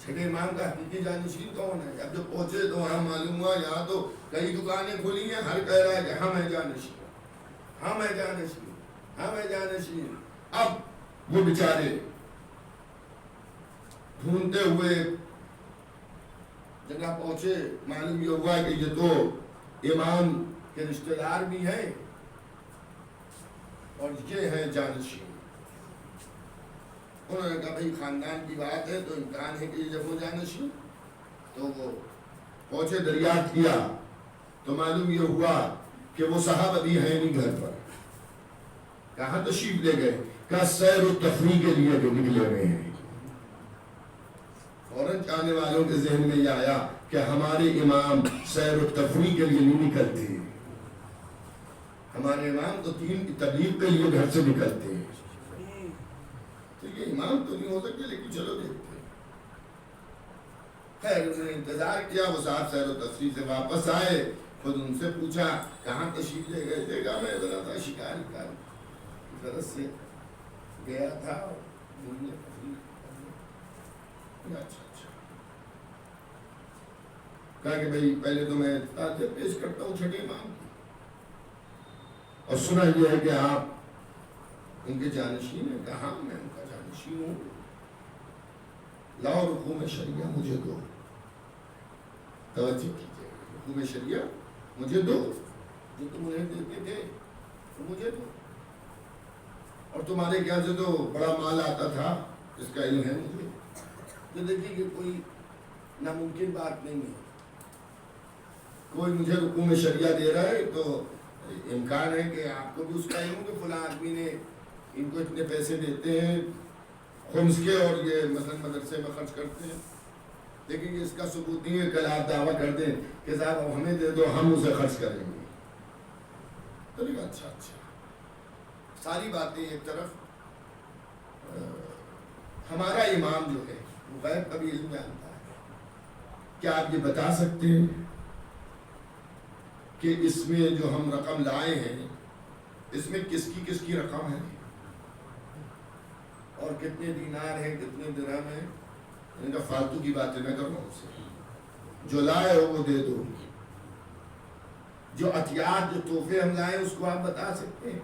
چھٹے امام کا حقیقی جانشین کون ہے؟ اب جب پہنچے تو وہاں معلوم ہوا یہاں تو کئی دکانیں کھلی ہیں, ہر کہہ رہا ہے کہ ہم ہیں جانشین, ہم ہیں جانشین, ہم ہیں جانشین. اب وہ بیچارے ڈھونڈتے ہوئے جگہ پہنچے, معلوم یہ ہوا کہ یہ تو امام کہ رشتہ دار بھی ہیں اور یہ ہیں جانشین. انہوں نے کہا بھئی خاندان کی بات ہے تو امکان ہے کہ یہ جب وہ جانشین. تو وہ پہنچے، دریافت کیا تو معلوم یہ ہوا کہ وہ صاحب ابھی ہیں نہیں گھر پر. کہاں تشریف لے گئے؟ کہا سیر و تفریح کے لیے جو نکلے ہوئے ہیں. فوراً آنے والوں کے ذہن میں یہ آیا کہ ہمارے امام سیر و تفریح کے لیے نہیں نکلتے، ہمارے امام تو دین کی تبلیغ کے لیے گھر سے نکلتے ہیں. تو یہ امام تو نہیں ہو سکتے، لیکن چلو دیکھتے ہیں. خیر انہوں نے انتظار کیا، وہ صاحب سیر و تفریح سے واپس آئے. خود ان سے پوچھا کہاں تشریف لے گئے تھے؟ کہا میں ذرا تھا شکار کی طرف سے گیا تھا. اچھا کہا کہ بھئی پہلے تو میں تعزیت پیش کرتا ہوں چھٹے امام کی، اور سنا یہ ہے کہ آپ ان کے جانشین ہیں. کہا میں ان کا جانشین ہوں. لاؤ رکوع شریعہ مجھے دو. توجہ کیجیے، رکوع شریعہ مجھے دو، جو تم انہیں دیتے تھے تو مجھے دو. اور تمہارے کیا سے تو بڑا مال آتا تھا، اس کا علم ہے مجھے. تو دیکھیے کہ کوئی ناممکن بات نہیں ہے. کوئی مجھے رکوع شریعہ دے رہا ہے تو امکان ہے کہ آپ کو بھی اس کا علم کہ فلاں آدمی نے ان کو اتنے پیسے دیتے ہیں خمس کے، اور یہ مثلا مدرسے میں خرچ کرتے ہیں. لیکن یہ اس کا ثبوت نہیں ہے. کل آپ دعویٰ کر دیں کہ صاحب اب ہمیں دے دو، ہم اسے خرچ کریں گے. تو نہیں، اچھا ساری باتیں ایک طرف. ہمارا امام جو ہے وہ غیب کا بھی علم جانتا ہے. کیا آپ یہ بتا سکتے ہیں کہ اس میں جو ہم رقم لائے ہیں اس میں کس کی رقم ہے اور کتنے دینار ہیں، کتنے درہم ہیں؟ ان کا فالتو کی باتیں نہ کرو ہم سے. جو لائے ہو وہ دے دو. جو عطیات، جو تحفے ہم لائے اس کو آپ بتا سکتے ہیں.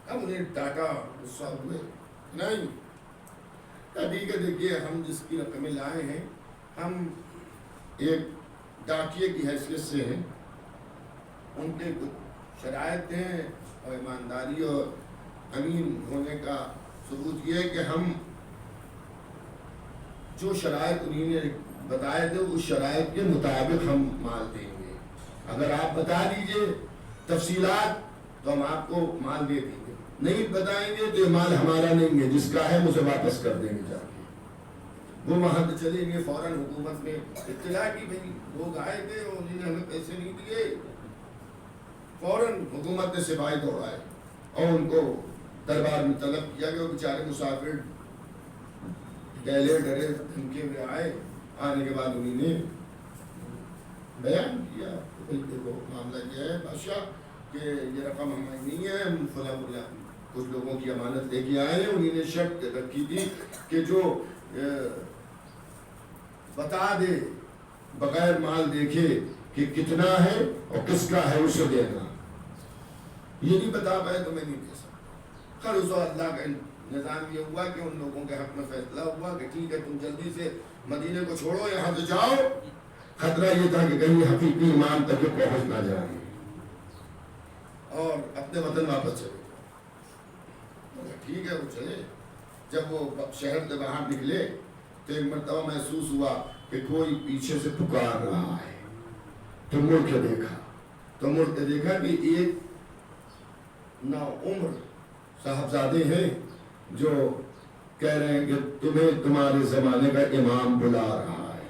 اب انہیں ڈاٹا غصہ ہوئے نہیں. ٹھیک ہے، دیکھیے ہم جس کی رقمیں لائے ہیں ہم ایک ڈاکیے کی حیثیت سے ہیں. ان کے کچھ شرائط ہیں اور ایمانداری اور امین ہونے کا ثبوت یہ ہے کہ ہم جو شرائط انہیں نے بتائے تھے اس شرائط کے مطابق ہم مال دیں گے. اگر آپ بتا دیجئے تفصیلات تو ہم آپ کو مال دے دیں گے. نہیں بتائیں گے تو یہ مال ہمارا نہیں ہے، جس کا ہے اسے واپس کر دیں گے. جا کے وہ وہاں پہ چلے گئے. فوراً حکومت نے اطلاع کی بھئی لوگ آئے تھے اور انہوں نے ہمیں پیسے نہیں دیے. فوراً حکومت نے سپاہی دوڑائے اور ان کو دربار میں طلب کیا کہ وہ بیچارے مسافر ڈیلے ڈرے دھمکے ہوئے آئے. آنے کے بعد انہوں نے بیان کیا کہ دیکھو معاملہ یہ ہے بادشاہ کہ یہ رقم ہماری نہیں ہے، ہم فلاں کچھ لوگوں کی امانت لے کے آئے ہیں. انہوں نے شرط رکھی تھی کہ جو بتا دے بغیر مال دیکھے کہ کتنا ہے اور کس کا ہے اسے دینا. یہ نہیں بتا پائے تو میں نہیں دے سکتا. خیر اس اللہ کا نظام یہ ہوا کہ ان لوگوں کے حق میں فیصلہ ہوا کہ ٹھیک ہے تم جلدی سے مدینے کو چھوڑو، یہاں سے جاؤ. خطرہ یہ تھا کہ کہیں حقیقی ایمان تک پہنچ نہ جائے اور اپنے وطن واپس چلے جائے. ٹھیک ہے وہ چلے. جب وہ شہر سے باہر نکلے تو ایک مرتبہ محسوس ہوا کہ کوئی پیچھے سے پکار رہا ہے. تو مڑ کے دیکھا کہ ایک ناعمر صاحبزادے ہیں جو کہہ رہے ہیں کہ تمہیں تمہارے زمانے کا امام بلا رہا ہے.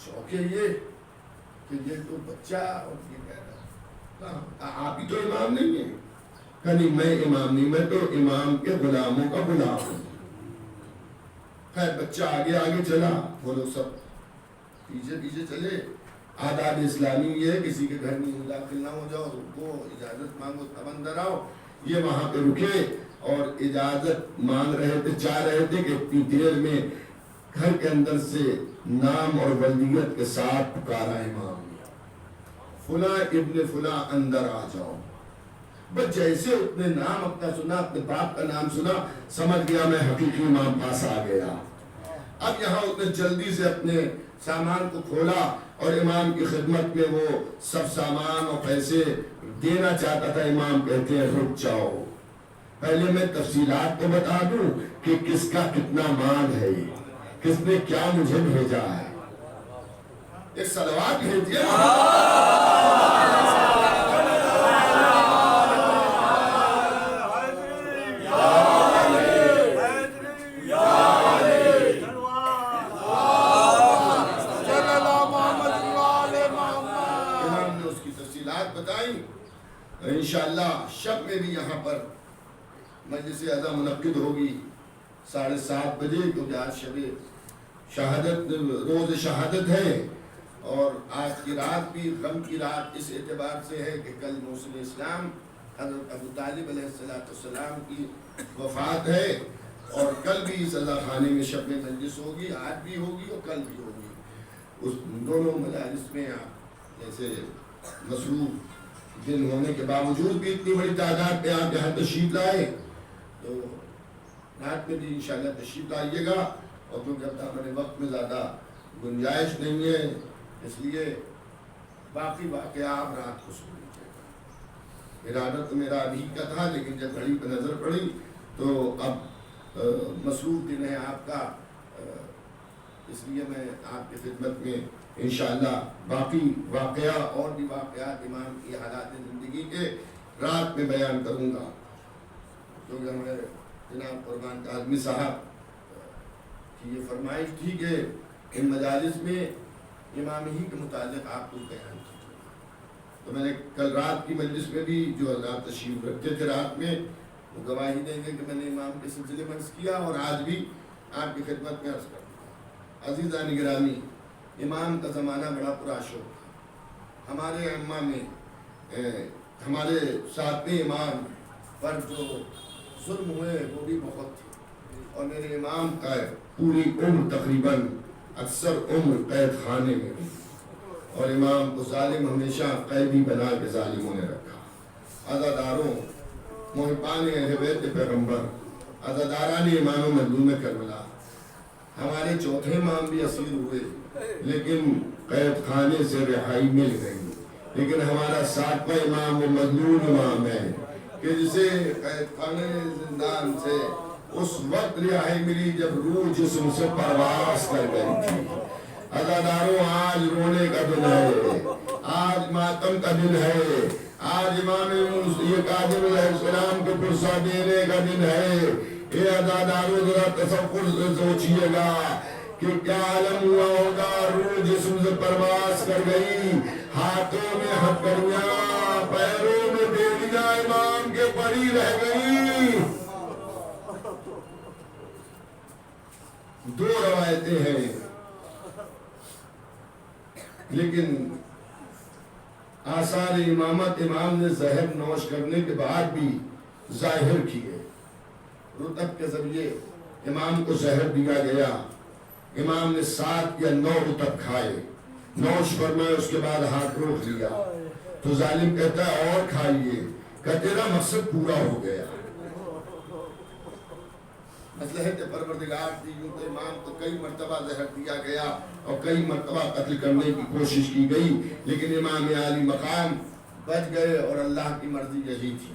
چوکے یہ کہ یہ تو بچہ اور یہ کہہ رہا آپ ہی تو امام نہیں ہیں. کہ نہیں میں امام نہیں، میں تو امام کے غلاموں کا غلام ہوں. خیر بچہ آگے چلا، وہ لوگ سب پیچھے چلے. آداب اسلامی یہ ہے کسی کے گھر میں داخل نہ ہو جاؤ، رکو اجازت مانگو تب اندر آؤ. یہ وہاں پہ رکے اور اجازت مانگ رہے تھے، چاہ رہے تھے کہ اتنی دیر میں گھر کے اندر سے نام اور ولدیت کے ساتھ پکارا امام فلاں ابن فلاں اندر آ جاؤ. بس جیسے اتنے نام اپنا سنا، اپنے باپ کا نام سنا، سمجھ گیا میں حقیقی امام پاس آ گیا. اب یہاں اتنے جلدی سے اپنے سامان کو کھولا اور امام کی خدمت میں وہ سب سامان اور پیسے دینا چاہتا تھا. امام کہتے ہیں رک جاؤ، پہلے میں تفصیلات تو بتا دوں کہ کس کا کتنا مال ہے، کس نے کیا مجھے بھیجا ہے. ایک صلوات بھیج دیا. امام نے اس کی تفصیلات بتائی. انشاءاللہ شب میں بھی یہاں پر مجلس اعظم منعقد ہوگی 7:30 بجے، کیونکہ آج شب شہادت، روز شہادت ہے. اور آج کی رات بھی غم کی رات اس اعتبار سے ہے کہ کل موسم اسلام حضرت ابو طالب علیہ السلام کی وفات ہے. اور کل بھی اس عزا خانے میں شب میں مجلس ہوگی، آج بھی ہوگی اور کل بھی ہوگی. اس دونوں مجالس میں آپ جیسے مصروف دن ہونے کے باوجود بھی اتنی بڑی تعداد میں آپ یہاں تشریف لائے، تو رات میں بھی انشاءاللہ تشریف لائیے گا. اور کیونکہ اب ہمارے وقت میں زیادہ گنجائش نہیں ہے، اس لیے باقی واقعہ آپ رات کو سن لیجیے گا. ارادہ تو میرا ابھی کا تھا، لیکن جب گھڑی پہ نظر پڑی تو اب مصروف دن ہے آپ کا، اس لیے میں آپ کی خدمت میں انشاءاللہ باقی واقعہ اور بھی واقعات امام کی حالات زندگی کے رات میں بیان کروں گا. کیونکہ ہمارے جناب قربان کاظمی صاحب کی یہ فرمائش تھی کہ ان مجالس میں امام ہی کے متعلق آپ کو بیان کیجیے. تو میں نے کل رات کی مجلس میں بھی جو حضرات تشریف رکھتے تھے رات میں، وہ گواہی دیں گے کہ میں نے امام کے سلسلے میں عرض کیا، اور آج بھی آپ کی خدمت میں عرض کروں. عزیزان گرامی، امام کا زمانہ بڑا پراشور تھا. ہمارے ائمہ میں ہمارے ساتویں امام پر جو ظلم ہوئے وہ بھی بہت تھے. اور میرے امام کا پوری عمر تقریباً اکثر عمر قید خانے میں رہی، اور امام کو ظالم ہمیشہ قیدی بنا کے ظالموں نے رکھا. عزاداروں، محبان اہل بیت پیغمبر، عزاداران امام و مظلوم کربلا، ہمارے چوتھے امام بھی اسیر ہوئے لیکن قید خانے سے رہائی مل گئی. لیکن ہمارا 7واں امام وہ مظلوم امام ہے کہ جسے قید خانے زندان سے اس وقت رہائی ملی جب روح جسم سے پرواز کر گئی تھی. عزاداروں، آج رونے کا دن ہے، آج ماتم کا دن ہے، آج امام یہ کاظم علیہ السلام کو پرسہ دینے کا دن ہے. اے عزاداروں، ذرا تصور سے سوچئے گا کہ کیا عالم ہوا ہوگا. روح جسم سے پرواز کر گئی، ہاتھوں میں ہتھکڑیاں، پیروں میں بیڑیاں امام کے پڑی رہ گئی. دو روایتیں ہیں، لیکن آثار امامت امام نے زہر نوش کرنے کے بعد بھی ظاہر کیے. رطب کے ذریعے امام کو زہر دیا گیا. امام نے 7 یا 9 رطب کھائے، نوش فرمائے، اس کے بعد ہاتھ روک لیا. تو ظالم کہتا ہے اور کھائیے، کہ تیرا مقصد پورا ہو گیا. مصلحت پروردگار تھی. یوں تو امام کو کئی مرتبہ زہر دیا گیا اور کئی مرتبہ قتل کرنے کی کوشش کی گئی، لیکن امام عالی مقام بچ گئے، اور اللہ کی مرضی یہی تھی.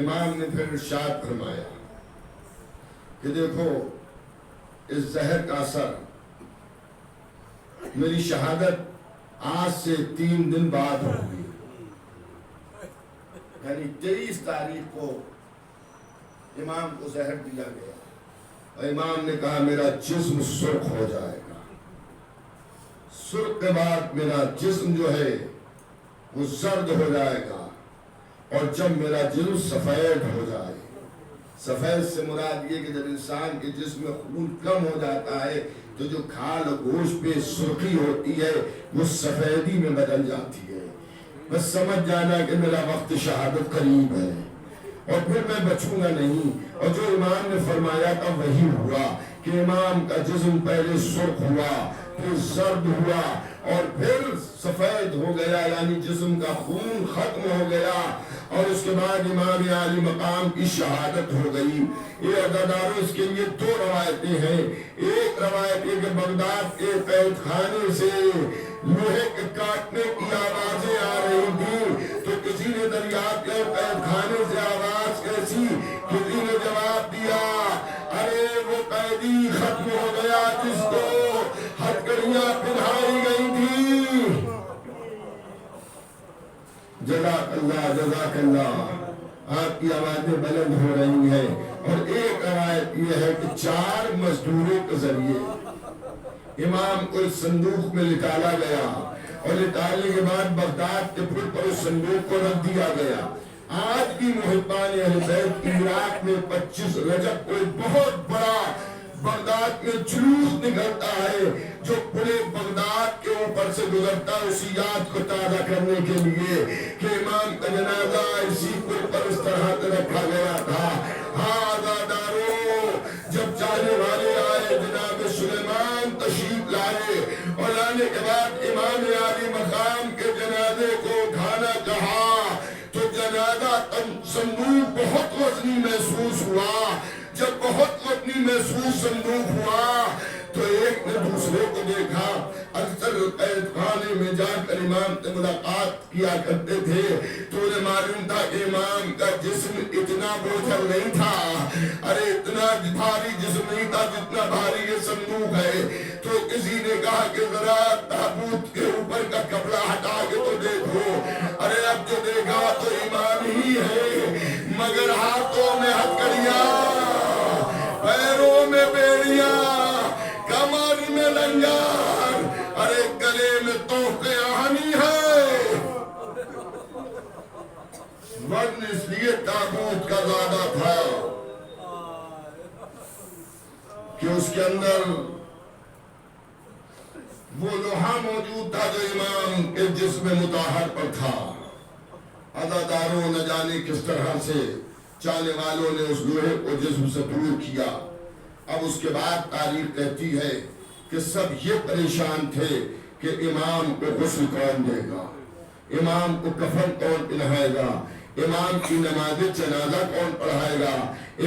امام نے پھر ارشاد فرمایا کہ دیکھو، اس زہر کا اثر میری شہادت آج سے 3 دن بعد ہوگی. یعنی 23 تاریخ کو امام کو زہر دیا گیا، اور امام نے کہا میرا جسم سرخ ہو جائے گا. سرخ کے بعد میرا جسم جو ہے وہ زرد ہو جائے گا، اور جب میرا جسم سفید ہو جائے، سفید سے مراد یہ کہ جب انسان کے جسم میں خون کم ہو جاتا ہے تو جو کھال و گوشت پہ سرخی ہوتی ہے وہ سفیدی میں بدل جاتی ہے. بس سمجھ جانا کہ میرا وقت شہادت قریب ہے، اور پھر میں بچوں گا نہیں. اور جو امام نے فرمایا تھا وہی ہوا کہ امام کا جسم پہلے سرخ ہوا، پھر زرد ہوا اور پھر سفید ہو گیا، یعنی جسم کا خون ختم ہو گیا، اور اس کے بعد امام عالی مقام کی شہادت ہو گئی۔ یہ عزاداروں اس کے لیے دو روایتیں ہیں۔ ایک روایت یہ کہ بغداد کے قید خانے سے لوہے کے کاٹنے کی آوازیں آ رہی تھی، تو کسی نے دریافت کیا قید خانے سے آواز کیسی؟ کسی نے جواب دیا ارے وہ قیدی ختم ہو گیا جس کو ہتھکڑیاں پہنائی گئی تھی۔ جزاک اللہ جزاک اللہ، آپ کی آوازیں بلند ہو رہی ہیں۔ اور ایک روایت یہ ہے کہ 4 مزدوروں کے ذریعے امام کو اس صندوق میں نکالا گیا، اور نکالنے کے بعد بغداد کے پل پر اس صندوق کو رکھ دیا گیا۔ آج بھی محبان اہل بیت عراق میں 25 رجب کو ایک بہت بڑا بغداد میں جلوس نکلتا ہے جو پورے بغداد کے اوپر سے گزرتا ہے، اسی یاد کو تازہ کرنے کے لیے کہ امام کا جنازہ اسی پل پر اس طرح سے رکھا گیا تھا۔ ہاں عزاداروں، جب جانے والے آئے جناب سلیمان تشریف لائے، اور لانے کے بعد امام عالی مقام کے جنازے کو اٹھانا کہا تو جنازہ صندوق بہت وزنی محسوس ہوا۔ جب بہت وزنی محسوس صندوق ہوا تو ایک نے دوسرے کو دیکھا۔ اکثر قید خانے میں جا کر امام سے ملاقات کیا کرتے تھے تو انہیں معلوم تھا کہ امام کا جسم اتنا بوجھل نہیں تھا، ارے اتنا بھاری جسم نہیں تھا جتنا بھاری یہ صندوق ہے۔ تو کسی نے کہا کہ ذرا تابوت کے اوپر کا کپڑا ہٹا کے تو دیکھو۔ ارے اب جو دیکھا تو امام ہی ہے، مگر ہاتھوں میں ہتھکڑیاں، پیروں میں بیڑیاں، کمر میں لنگر، ارے گلے میں توق آہنی ہے۔ وزن اس لیے تابوت کا زیادہ تھا کہ اس کے اندر وہ لوہا موجود تھا جو امام کے جسم مطہر پر تھا۔ عزاداروں نہ جانے کس طرح سے چاہنے والوں نے اس لوہے کو جسم سے دور کیا۔ اب اس کے بعد تاریخ کہتی ہے کہ سب یہ پریشان تھے کہ امام کو غسل کون دے گا، امام کو کفن کون پہنائے گا، امام کی نماز جنازہ کون پڑھائے گا،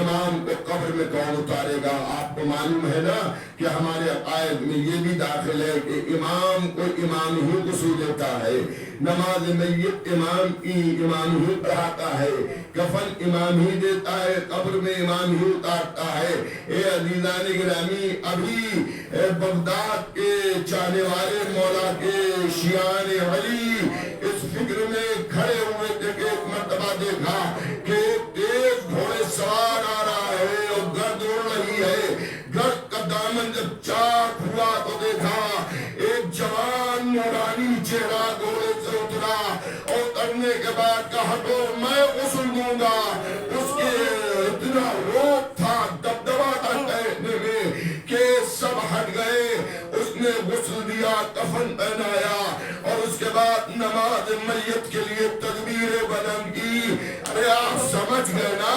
امام کو قبر میں کون اتارے گا۔ آپ کو معلوم ہے نا کہ ہمارے عقائد میں یہ بھی داخل ہے کہ امام کو امام ہی غسل دیتا ہے، نماز میت امام ہی پڑھاتا ہے، کفن امام ہی دیتا ہے، قبر میں امام ہی اتارتا ہے۔ اے عزیزان گرامی، ابھی بغداد کے چاہنے والے مولا کے شیعان علی اس فکر میں کھڑے ہوئے تھے کہ ایک مرتبہ دیکھا کہ ایک تیز گھوڑے سوار آ رہا ہے اور گرد اڑ رہی ہے۔ گرد کا دامن جب چاک ہوا تو دیکھا ایک جوان نورانی چہرہ گھوڑے سے اترا، اور اترنے کے بعد کہا تو میں غسل دوں گا۔ اس کے اتنا روپ تھا، دبدبا تھا کہنے میں کہ سب ہٹ گئے۔ اس نے غسل دیا، کفن پہنایا، اور اس کے بعد نماز میت کے لیے تکبیر بلند کی۔ ارے آپ سمجھ گئے نا،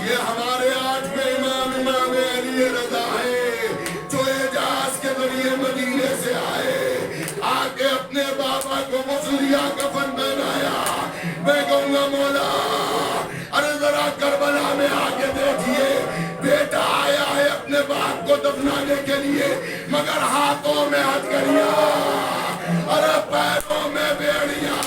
یہ ہمارے آج کے امام علی رضا ہے جو اعجاز کے ذریعے مدینے سے آئے، آ کے اپنے بابا کو غسل دیا، کفن پہنایا۔ میں کہوں گا مولا ارے ذرا کربلا میں آ کے دیکھیے، بیٹا آیا ہے اپنے باپ کو دفنانے کے لیے، مگر ہاتھوں میں ہتھکڑیاں، ارے پیروں میں بیڑیاں۔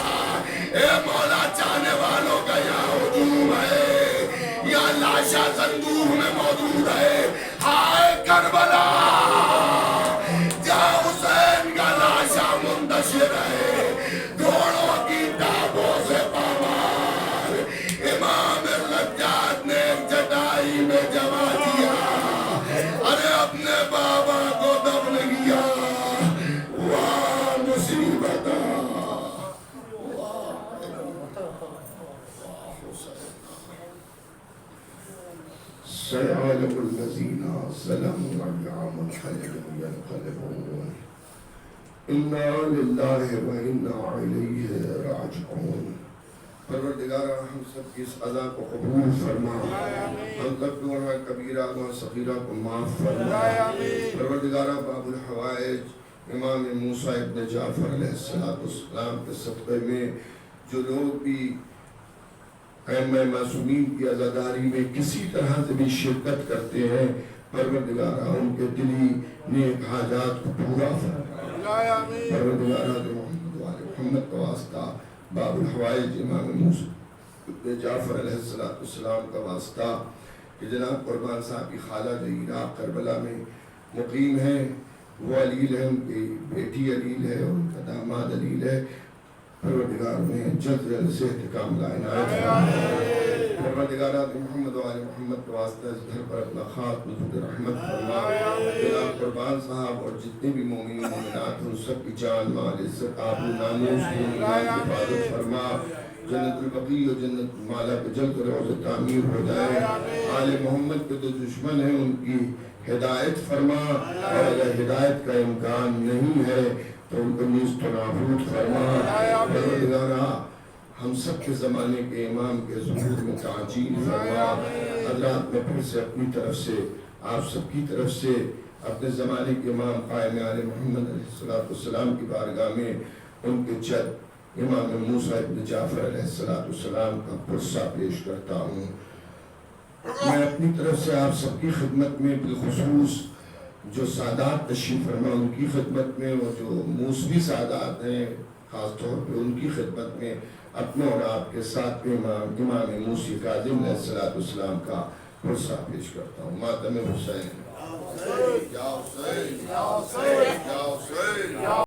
اے مولا، چاہنے والوں کا یہاں ہجوم ہے، یہاں لاشا صندوق میں موجود ہے۔ ہائے کربلا، جہاں حسین کا لاشا منتشر ہے، گھوڑوں کی ٹاپوں سے پامال، امام سجاد نے ایک چٹائی میں جما دیا، ارے اپنے بابا کو دفن کیا۔ واہ مصیبت، سيعلم الذين ظلموا أيها منقلب ينقلبون إنا لله وإنا إليه راجعون۔ پروردگارہ ہم سب کی اس عزا کو قبول فرما، ہم سب گناہ کبیرہ و صغیرہ کو معاف فرما۔ پروردگارہ باب الحوائج امام موسیٰ ابن جعفر علیہ السلام کے صدقے میں جو لوگ بھی ائمہ معصومین کی عزاداری میں کسی طرح سے بھی شرکت کرتے ہیں، پروردگارہ ان کے دلی نیک حاجات کو پورا فرما۔ پروردگارہ محمد و آل محمد کا واسطہ، باب الحوائج امام موسیٰ ابن جعفر علیہ السلام کا واسطہ کہ جناب قربان صاحب کی خالہ جو عراق کربلا میں مقیم ہیں، وہ علیل ہے، ان کی بیٹی علیل ہے، ان کا داماد علیل ہے، پروردگار میں جلد جلد سے احتکام لا عنایت فرما۔ پروردگارہ محمد و آل محمد کے واسطہ اس گھر پر اپنا خاص نزول رحمت فرما۔ جناب قربان صاحب اور جتنے بھی مومنین مومنات ان سب کی جان مال عزت آبرو ناموس کی حفاظت فرما۔ جنت البقیع و جنت مالا پہ جلد روز تعمیر ہو جائے۔ آل محمد کے جو دشمن ہیں ان کی ہدایت فرما، اور اگر ہدایت کا امکان نہیں ہے تو ان کو نیست و نابود فرما۔ پروردگارہ ہم سب کے زمانے کے امام کے ظہور میں تعجیل فرما۔ حضرات میں پھر سے اپنی طرف سے، آپ سب کی طرف سے اپنے زمانے کے امام قائم آل محمد علیہ السلام کی بارگاہ میں ان کے جد امام موسیٰ ابن جعفر علیہ السلام کا پرسہ پیش کرتا ہوں۔ میں اپنی طرف سے آپ سب کی خدمت میں بالخصوص جو سادات تشریف فرما ان کی خدمت میں، وہ جو موسوی سادات ہیں خاص طور پہ ان کی خدمت میں اپنے اور آپ کے ساتھ امام موسی کاظم علیہ السلام کا پرسہ پیش کرتا ہوں۔ ماتم حسین یا حسین یا حسین یا حسین۔